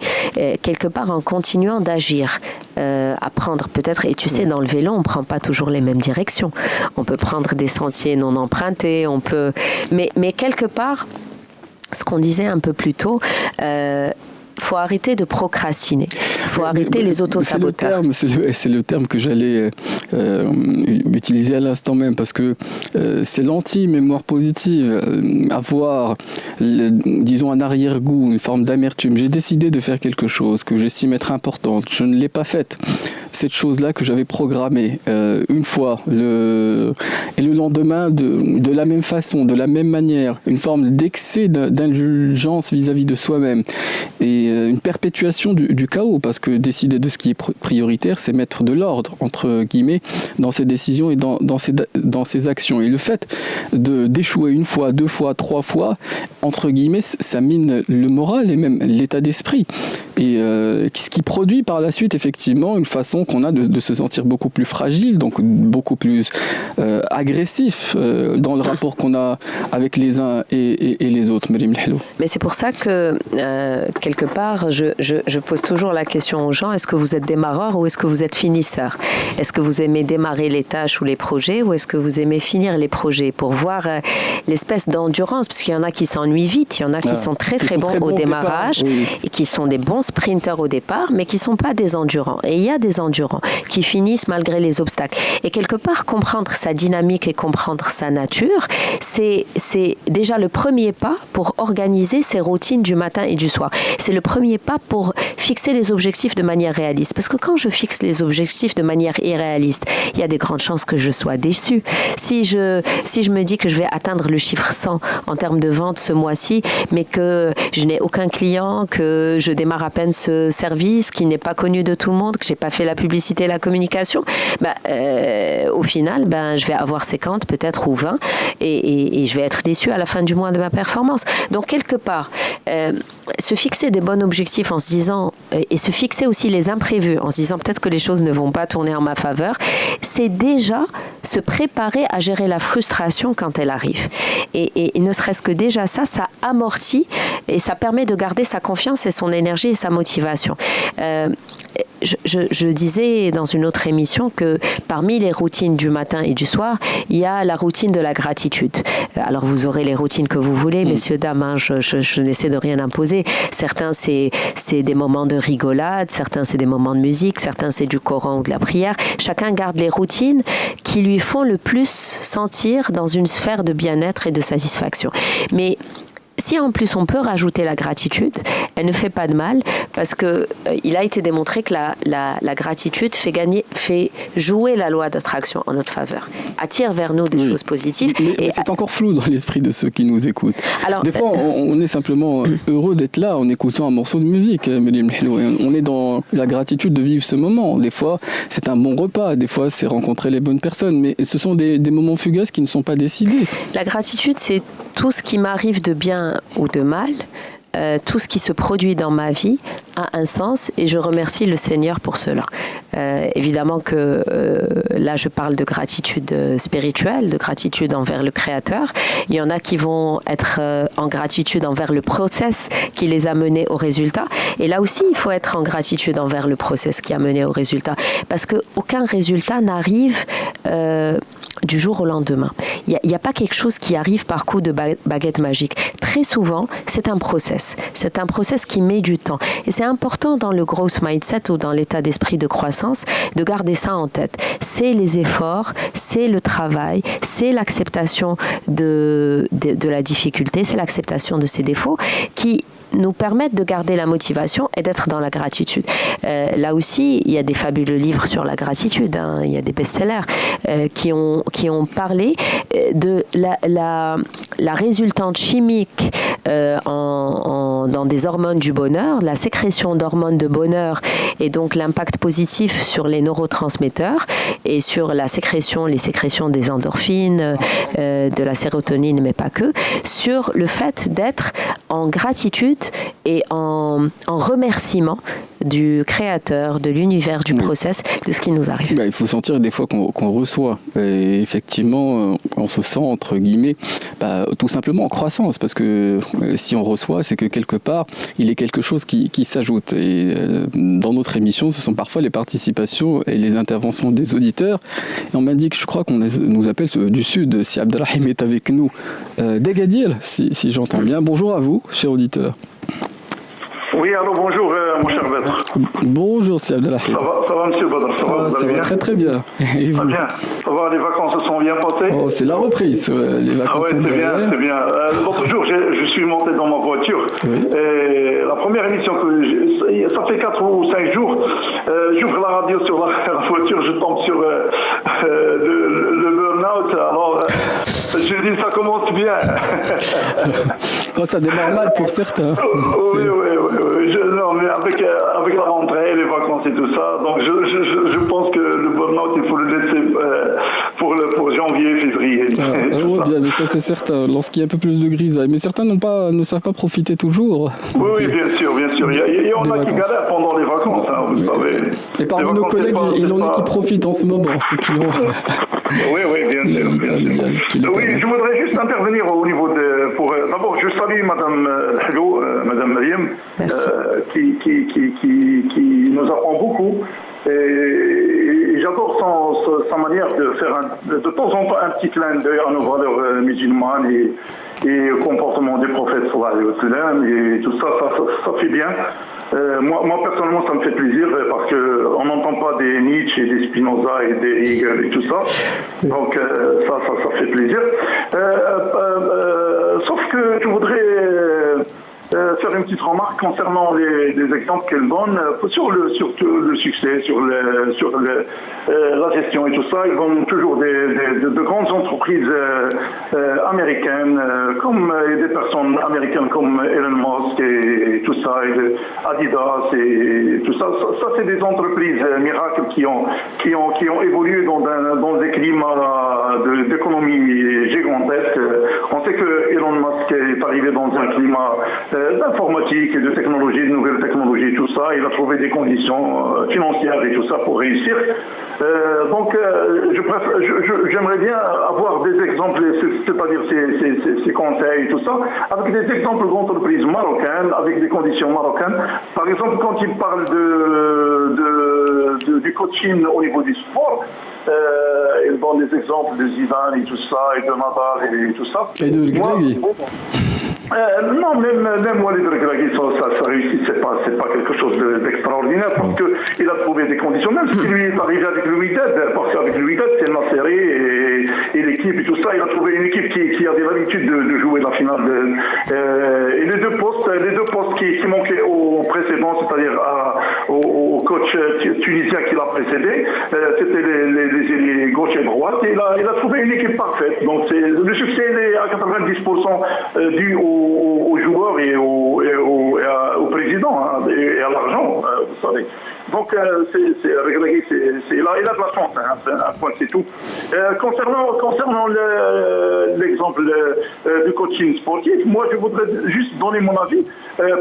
Quelque part, en continuant d'agir. Apprendre peut-être, et tu sais, dans le vélo, on ne prend pas toujours les mêmes directions. On peut prendre des sentiers non empruntés, mais quelque part, ce qu'on disait un peu plus tôt, faut arrêter de procrastiner. Faut arrêter les autosabotages. C'est le terme que j'allais utiliser à l'instant même, parce que c'est l'anti-mémoire positive. Avoir, disons, un arrière-goût, une forme d'amertume. J'ai décidé de faire quelque chose que j'estime être importante. Je ne l'ai pas faite. Cette chose-là que j'avais programmée une fois. Et le lendemain, de la même façon, de la même manière. Une forme d'excès d'indulgence vis-à-vis de soi-même. Et une perpétuation du chaos, parce que décider de ce qui est prioritaire, c'est mettre de l'ordre, entre guillemets, dans ses décisions et dans ses actions. Et le fait d'échouer 1 fois, 2 fois, 3 fois, entre guillemets, ça mine le moral et même l'état d'esprit. et ce qui produit par la suite effectivement une façon qu'on a de se sentir beaucoup plus fragile, donc beaucoup plus agressif dans le rapport qu'on a avec les uns et les autres. Mais c'est pour ça que quelque part je pose toujours la question aux gens, est-ce que vous êtes démarreur ou est-ce que vous êtes finisseur? Est-ce que vous aimez démarrer les tâches ou les projets ou est-ce que vous aimez finir les projets pour voir l'espèce d'endurance, parce qu'il y en a qui s'ennuient vite, il y en a qui sont très bons au démarrage et qui sont des bons sprinters au départ, mais qui ne sont pas des endurants. Et il y a des endurants qui finissent malgré les obstacles. Et quelque part, comprendre sa dynamique et comprendre sa nature, c'est déjà le premier pas pour organiser ses routines du matin et du soir. C'est le premier pas pour fixer les objectifs de manière réaliste. Parce que quand je fixe les objectifs de manière irréaliste, il y a des grandes chances que je sois déçue. Si je me dis que je vais atteindre le chiffre 100 en termes de vente ce mois-ci, mais que je n'ai aucun client, que je démarre à peine ce service, qui n'est pas connu de tout le monde, que je n'ai pas fait la publicité et la communication, au final, je vais avoir 50 peut-être ou 20 et je vais être déçue à la fin du mois de ma performance. Donc quelque part, se fixer des bons objectifs en se disant, et se fixer aussi les imprévus en se disant peut-être que les choses ne vont pas tourner en ma faveur, c'est déjà se préparer à gérer la frustration quand elle arrive. Et ne serait-ce que déjà ça amortit et ça permet de garder sa confiance et son énergie et sa motivation. Je disais dans une autre émission que parmi les routines du matin et du soir, il y a la routine de la gratitude. Alors vous aurez les routines que vous voulez, messieurs, dames, je n'essaie de rien imposer. Certains, c'est des moments de rigolade, certains, c'est des moments de musique, certains, c'est du Coran ou de la prière. Chacun garde les routines qui lui font le plus sentir dans une sphère de bien-être et de satisfaction. Mais si en plus on peut rajouter la gratitude, elle ne fait pas de mal parce que il a été démontré que la gratitude fait jouer la loi d'attraction en notre faveur, attire vers nous des choses positives. Mais c'est encore flou dans l'esprit de ceux qui nous écoutent. Alors, des fois, on est simplement heureux d'être là en écoutant un morceau de musique. On est dans la gratitude de vivre ce moment. Des fois, c'est un bon repas. Des fois, c'est rencontrer les bonnes personnes. Mais ce sont des moments fugaces qui ne sont pas décidés. La gratitude, c'est tout ce qui m'arrive de bien ou de mal, tout ce qui se produit dans ma vie a un sens et je remercie le Seigneur pour cela. Évidemment que là je parle de gratitude spirituelle, de gratitude envers le Créateur. Il y en a qui vont être en gratitude envers le process qui les a menés au résultat. Et là aussi il faut être en gratitude envers le process qui a mené au résultat. Parce qu'aucun résultat n'arrive du jour au lendemain. Il n'y a pas quelque chose qui arrive par coup de baguette magique. Très souvent, c'est un process. C'est un process qui met du temps. Et c'est important dans le growth mindset ou dans l'état d'esprit de croissance de garder ça en tête. C'est les efforts, c'est le travail, c'est l'acceptation de la difficulté, c'est l'acceptation de ses défauts qui nous permettent de garder la motivation et d'être dans la gratitude. Là aussi, il y a des fabuleux livres sur la gratitude, hein. Il y a des best-sellers qui ont parlé de la résultante chimique dans des hormones du bonheur, la sécrétion d'hormones de bonheur et donc l'impact positif sur les neurotransmetteurs et sur les sécrétions des endorphines, de la sérotonine, mais pas que, sur le fait d'être en gratitude et en remerciement du créateur, de l'univers, du process, de ce qui nous arrive. Il faut sentir des fois qu'on reçoit. Et effectivement, on se sent, entre guillemets, tout simplement en croissance. Parce que si on reçoit, c'est que quelque part, il y a quelque chose qui s'ajoute. Et dans notre émission, ce sont parfois les participations et les interventions des auditeurs. Et on m'indique, je crois qu'on nous appelle du Sud, si Abdelrahim est avec nous. d'Agadir, si j'entends bien. Bonjour à vous, cher auditeur. Oui, allô, bonjour, mon cher Badr. Bonjour, c'est Abdelrahim. Ça va, monsieur Badr, ça va très très bien. Et vous? Très bien. Ça va, les vacances se sont bien passées? Oh, c'est la reprise, les vacances sont derrière. C'est bien. L'autre jour, je suis monté dans ma voiture. Oui. Et la première émission ça fait 4 ou 5 jours, j'ouvre la radio sur la voiture, je tombe sur le burn-out. Alors, je dis, ça commence bien. Oh, ça démarre mal pour certains. Oui. Non, mais avec la rentrée, les vacances et tout ça, donc je pense que le burn-out, il faut le laisser pour janvier, février. Oui, mais ça c'est certain, lorsqu'il y a un peu plus de grisaille. Mais certains ne savent pas profiter toujours. Oui, bien sûr. Il y en a qui galèrent pendant les vacances, vous savez. Et parmi nos collègues, il y en a qui profitent en ce moment, ceux qui ont... Oui, bien sûr. Oui, je voudrais juste intervenir au niveau de... D'abord, je salue Madame Hello, Madame Mariam, qui nous apprend beaucoup. Et j'adore sa manière de faire de temps en temps un petit clin d'œil à nos valeurs musulmanes et au comportement des prophètes et tout ça fait bien. Moi personnellement ça me fait plaisir parce qu'on n'entend pas des Nietzsche et des Spinoza et des Hegel et tout ça, donc ça fait plaisir, sauf que je voudrais faire une petite remarque concernant les exemples qu'elle donne sur le succès, sur la gestion et tout ça. Ils donnent toujours de grandes entreprises américaines, comme des personnes américaines comme Elon Musk et tout ça, et Adidas et tout ça. Ça c'est des entreprises miracles qui ont évolué dans des climats d'économie gigantesque. On sait que Elon Musk est arrivé dans un climat d'informatique et de technologie, de nouvelles technologies, tout ça. Il a trouvé des conditions financières et tout ça pour réussir. Donc, j'aimerais bien avoir des exemples, c'est-à-dire ces conseils et tout ça, avec des exemples d'entreprises marocaines, avec des conditions marocaines. Par exemple, quand il parle du coaching au niveau du sport, il donne des exemples de Zidane et tout ça, et de Nadal et tout ça. Et de Regragui. Non, même Walid Regragui, ça réussit, c'est pas quelque chose d'extraordinaire parce qu'il a trouvé des conditions, même si lui est arrivé avec le Wydad, parce qu'avec le Wydad, c'est la série et l'équipe et tout ça, il a trouvé une équipe qui avait l'habitude de jouer la finale. Et les deux postes qui manquaient au précédent, c'est-à-dire au coach tunisien qui l'a précédé, c'était les ailiers gauche et droite, et il a trouvé une équipe parfaite. Donc le succès est à 90% dû aux joueurs et au président, et à l'argent, vous savez. Donc, Regragui, il a de la chance, c'est un point, c'est tout. Concernant l'exemple du coaching sportif, moi, je voudrais juste donner mon avis.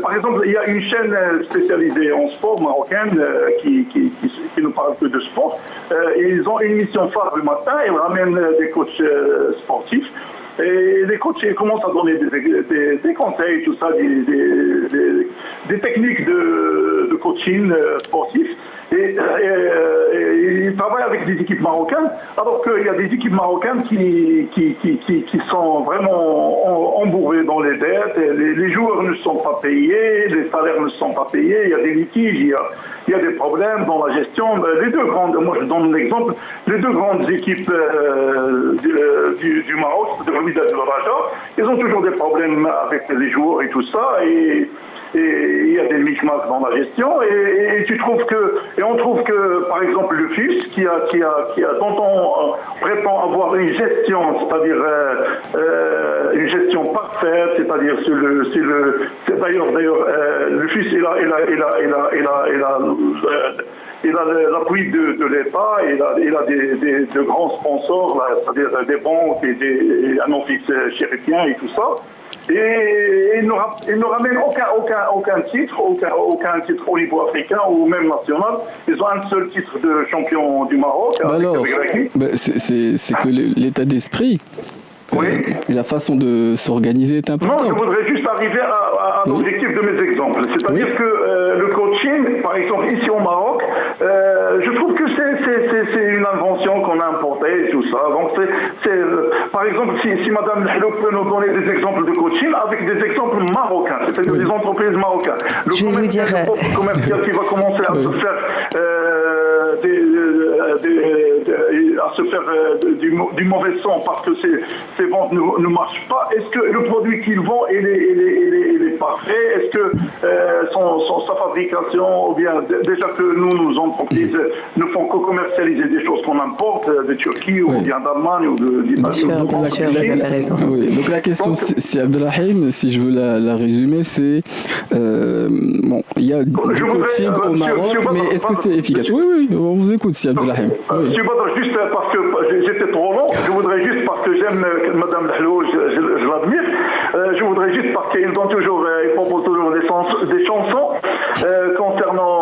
Par exemple, il y a une chaîne spécialisée en sport marocaine qui nous parle que de sport. Et ils ont une émission phare le matin, ils ramènent des coachs sportifs. Et les coachs commencent à donner des conseils, tout ça, des techniques de coaching sportif. Et ils travaillent avec des équipes marocaines, alors qu'il y a des équipes marocaines qui sont vraiment embourbées dans les dettes. Les joueurs ne sont pas payés, les salaires ne sont pas payés, il y a des litiges, il y a des problèmes dans la gestion. Les deux grandes, moi je donne l'exemple, les deux grandes équipes du Maroc, de Wydad et de Raja, ils ont toujours des problèmes avec les joueurs et tout ça. Et il y a des micmacs dans la gestion et on trouve que par exemple le FUS dont on prétend avoir une gestion, c'est-à-dire une gestion parfaite, c'est-à-dire d'ailleurs le FUS il a l'appui de l'État, il a de grands sponsors, c'est-à-dire des banques et un office chérifien et tout ça. Et il ne ramène aucun titre au niveau africain ou même national. Ils ont un seul titre de champion du Maroc. C'est que l'état d'esprit et la façon de s'organiser est importante. Non, je voudrais juste arriver à l'objectif de mes exemples. C'est-à-dire que le coaching, par exemple ici au Maroc, je trouve que c'est une invention qu'on a importée et tout ça. Donc par exemple, si Madame Hello peut nous donner des exemples de coaching avec des exemples marocains, c'est-à-dire des entreprises marocaines. Le commercial qui va commencer à se faire du mauvais son parce que ses ventes ne marchent pas. Est-ce que le produit qu'il vend est parfait? Est-ce que sa fabrication, ou bien déjà que nos entreprises ne font que commercialiser des choses qu'on importe de Turquie ou bien d'Allemagne ou d'Italie? Bien sûr, vous avez raison. Oui, donc la question, c'est Abdelrahim, si je veux la résumer, c'est bon, il y a du coaching au Maroc, mais est-ce que c'est efficace? Oui, on vous écoute, si Abdelrahim. Monsieur Badr, juste parce que j'étais trop long, je voudrais juste, parce que j'aime Madame Lehlo, je l'admire, je voudrais juste, parce qu'ils proposent toujours des chansons concernant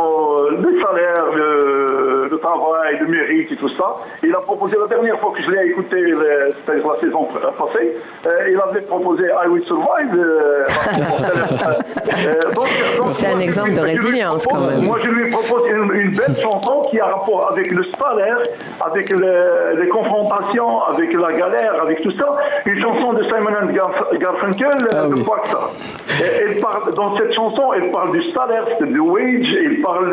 le salaire, le travail, le mérite et tout ça. Il a proposé, la dernière fois que je l'ai écouté, c'est-à-dire la saison passée, il avait proposé I Will Survive. C'est un exemple de résilience quand même. Moi, je lui propose une belle chanson qui a rapport avec le salaire, avec les confrontations, avec la galère, avec tout ça. Une chanson de Simon & Garfunkel, de quoi que ça. Elle parle, dans cette chanson, elle parle du salaire, c'est du wage, il parle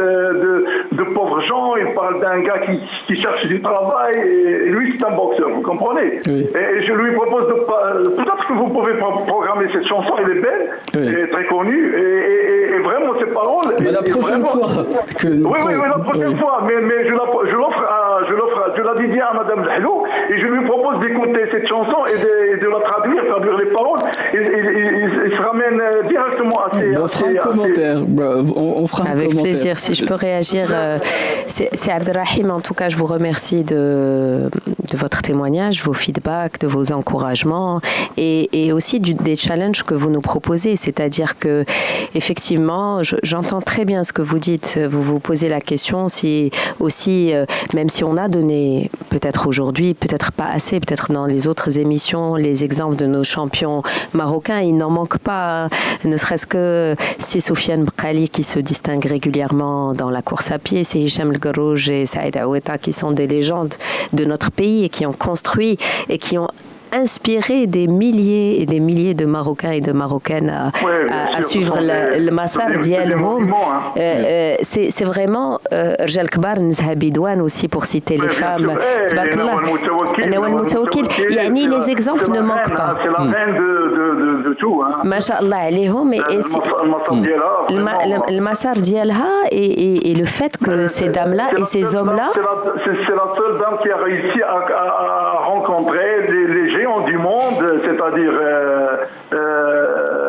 de pauvres gens, il parle d'un gars qui cherche du travail, et lui c'est un boxeur, vous comprenez? Oui. Et je lui propose peut-être que vous pouvez programmer cette chanson, elle est belle, elle est très connue, et vraiment ces paroles... Mais la prochaine fois... Oui, la prochaine fois, mais je la dédie à Madame Lehlo, et je lui propose d'écouter cette chanson et de la traduire les paroles, il se ramène directement à ses... On fera un commentaire. On fera avec plaisir. Si je peux réagir, c'est Abdelrahim. En tout cas, je vous remercie de votre témoignage, vos feedbacks, de vos encouragements et aussi des challenges que vous nous proposez. C'est-à-dire que, effectivement, j'entends très bien ce que vous dites. Vous vous posez la question si aussi, même si on a donné peut-être aujourd'hui, peut-être pas assez, peut-être dans les autres émissions, les exemples de nos champions marocains, il n'en manque pas. Ne serait-ce que c'est Soufiane Bkali qui se distingue régulièrement dans la course à pied, c'est Hicham El Garouj et Saïd Aoueta qui sont des légendes de notre pays et qui ont construit et qui ont inspiré des milliers et des milliers de Marocains et de Marocaines à suivre le massar d'Yelhom. C'est vraiment Rjal Kbar, Nzha Bidouane aussi pour citer les femmes. Les exemples ne manquent pas. C'est la reine de tout. Masha'Allah alayhom. Le massar d'Yelha et le fait que ces dames-là et ces hommes-là... C'est la seule dame qui a réussi à rencontrer les géants du monde, c'est-à-dire...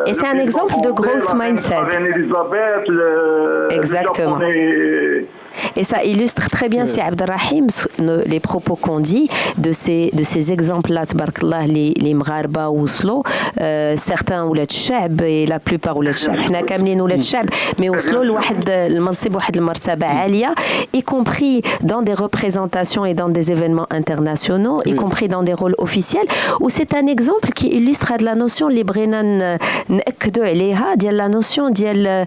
et c'est un exemple de growth mindset. Elisabeth, exactement. Et ça illustre très bien, c'est Abdelrahim, les propos qu'on dit de ces exemples-là, tabarakallah, les Mgharba ou Oslo, certains Oulad Chab, et la plupart Oulad Chab, حنا كاملين Oulad Chab, mais Oslo, لواحد المنصب واحد المرتبة عالية, y compris dans des représentations et dans des événements internationaux, y compris dans des rôles officiels, où c'est un exemple qui illustre la notion, les Brennan نأكدوا عليها, ديال la notion ديال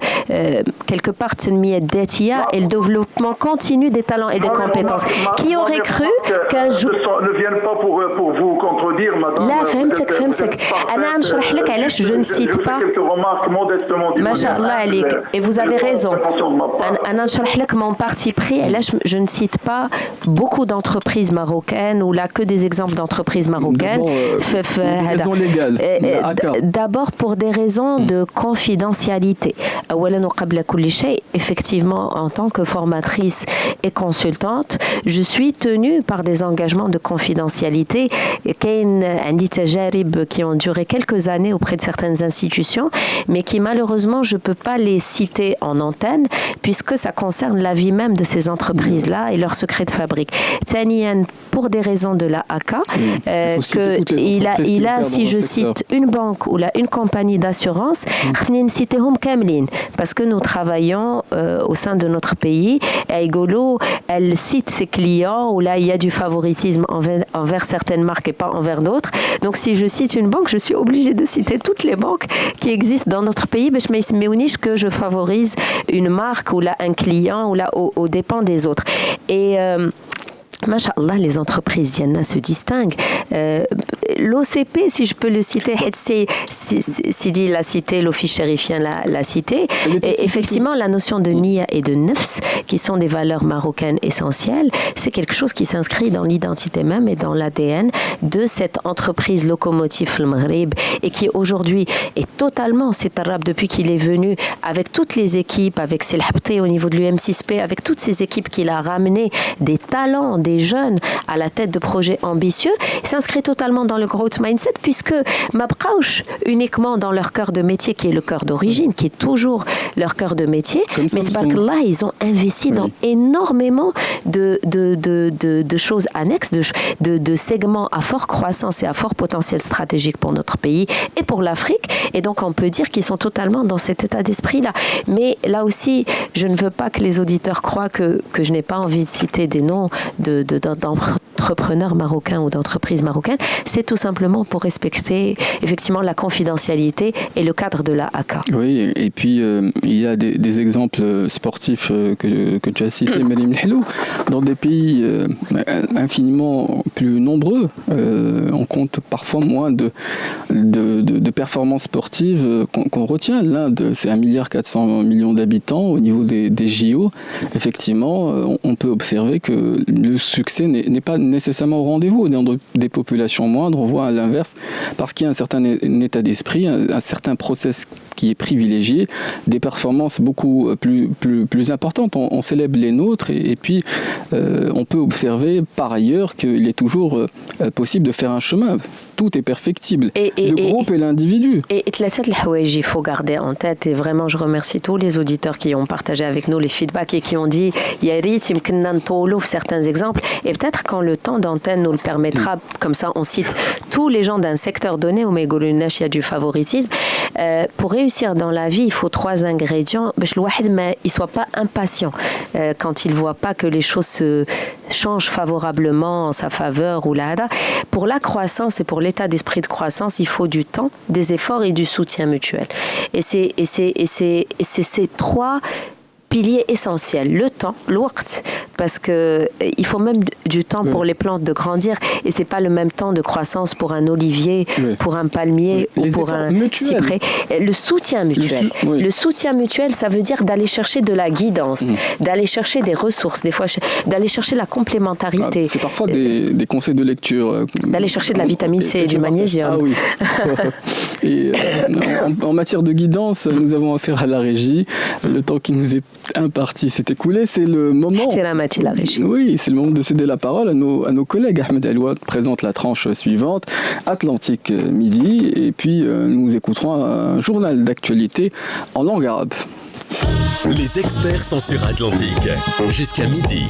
quelque part تنمية ذاتية et le développement continu des talents et des compétences. Qui aurait cru qu'un jour... ne viennent pas pour vous contredire, madame. Là, فهمتك. أنا نشرح لك علاش je ne cite pas. Quelques remarques modestement. Mashallah عليك. Et vous avez raison. أنا نشرح لك mon parti pris. علاش je ne cite pas beaucoup d'entreprises marocaines ou là que des exemples d'entreprises marocaines. Raison légale. D'abord pour des raisons de confidentialité. أولاً وقبل كل شيء, effectivement, en tant que formatrice et consultante, je suis tenue par des engagements de confidentialité qui ont duré quelques années auprès de certaines institutions, mais qui malheureusement je ne peux pas les citer en antenne puisque ça concerne la vie même de ces entreprises-là et leurs secrets de fabrique. Taniyan, pour des raisons de la ACA, il a, si je cite une banque ou là, une compagnie d'assurance, parce que nous travaillons au sein de notre pays. Aigolo, elle cite ses clients où là il y a du favoritisme envers certaines marques et pas envers d'autres. Donc si je cite une banque, je suis obligée de citer toutes les banques qui existent dans notre pays. Mais je me que je favorise une marque ou là un client ou là aux dépens des autres. Et Masha'Allah, les entreprises Diana se distinguent. L'OCP, si je peux le citer, Sidi l'a cité, l'office chérifien l'a cité, et effectivement la notion de niya et de nefs, qui sont des valeurs marocaines essentielles, c'est quelque chose qui s'inscrit dans l'identité même et dans l'ADN de cette entreprise locomotive le Maghreb, et qui aujourd'hui est totalement, c'est arabe depuis qu'il est venu, avec toutes les équipes, avec Sil Habti au niveau de l'UM6P, avec toutes ces équipes qu'il a ramené, des talents, des jeunes à la tête de projets ambitieux, s'inscrit totalement dans le growth mindset, puisque Mabqaouch uniquement dans leur cœur de métier, qui est le cœur d'origine, qui est toujours leur cœur de métier, mais tabarakallah, ils ont investi dans énormément de choses annexes, de segments à forte croissance et à fort potentiel stratégique pour notre pays et pour l'Afrique, et donc on peut dire qu'ils sont totalement dans cet état d'esprit-là. Mais là aussi, je ne veux pas que les auditeurs croient que je n'ai pas envie de citer des noms d'entrepreneurs marocains ou d'entreprises marocaines. C'est tout simplement pour respecter effectivement la confidentialité et le cadre de la AK. Oui, et puis il y a des exemples sportifs que tu as cités, Mariam Helou, dans des pays infiniment plus nombreux. On compte parfois moins de performances sportives qu'on retient. L'Inde, c'est 1,4 milliard d'habitants au niveau des JO. Effectivement, on peut observer que le succès n'est pas nécessairement au rendez-vous. Dans des populations moindres, on voit à l'inverse, parce qu'il y a un certain état d'esprit, un certain process qui est privilégié, des performances beaucoup plus importantes. On célèbre les nôtres, et puis on peut observer par ailleurs qu'il est toujours possible de faire un chemin. Tout est perfectible. Le groupe et l'individu. Et il faut garder en tête, et vraiment je remercie tous les auditeurs qui ont partagé avec nous les feedbacks et qui ont dit certains exemples, et peut-être quand le temps d'antenne nous le permettra, comme ça on cite tous les gens d'un secteur donné où il y a du favoritisme. Pour réussir dans la vie, il faut 3 ingrédients. Il ne soit pas impatient quand il ne voit pas que les choses se changent favorablement en sa faveur ou là. Pour la croissance et pour l'état d'esprit de croissance, il faut du temps, des efforts et du soutien mutuel. Et c'est ces 3 piliers essentiels. Le temps, l'ouaqt, parce que il faut même du temps pour les plantes de grandir, et c'est pas le même temps de croissance pour un olivier, pour un palmier ou pour un cyprès. Le soutien mutuel. Le soutien mutuel, ça veut dire d'aller chercher de la guidance, d'aller chercher des ressources, des fois d'aller chercher la complémentarité. C'est parfois des conseils de lecture. D'aller chercher de la vitamine C et du magnésium. Ah oui. Et en matière de guidance, nous avons affaire à la régie. Le temps qui nous est imparti s'est écoulé. C'est le moment. C'est la régie. Oui, c'est le moment de céder la parole à nos collègues. Ahmed Elouad présente la tranche suivante, Atlantique Midi, et puis nous écouterons un journal d'actualité en langue arabe. Les experts sont sur Atlantique jusqu'à midi.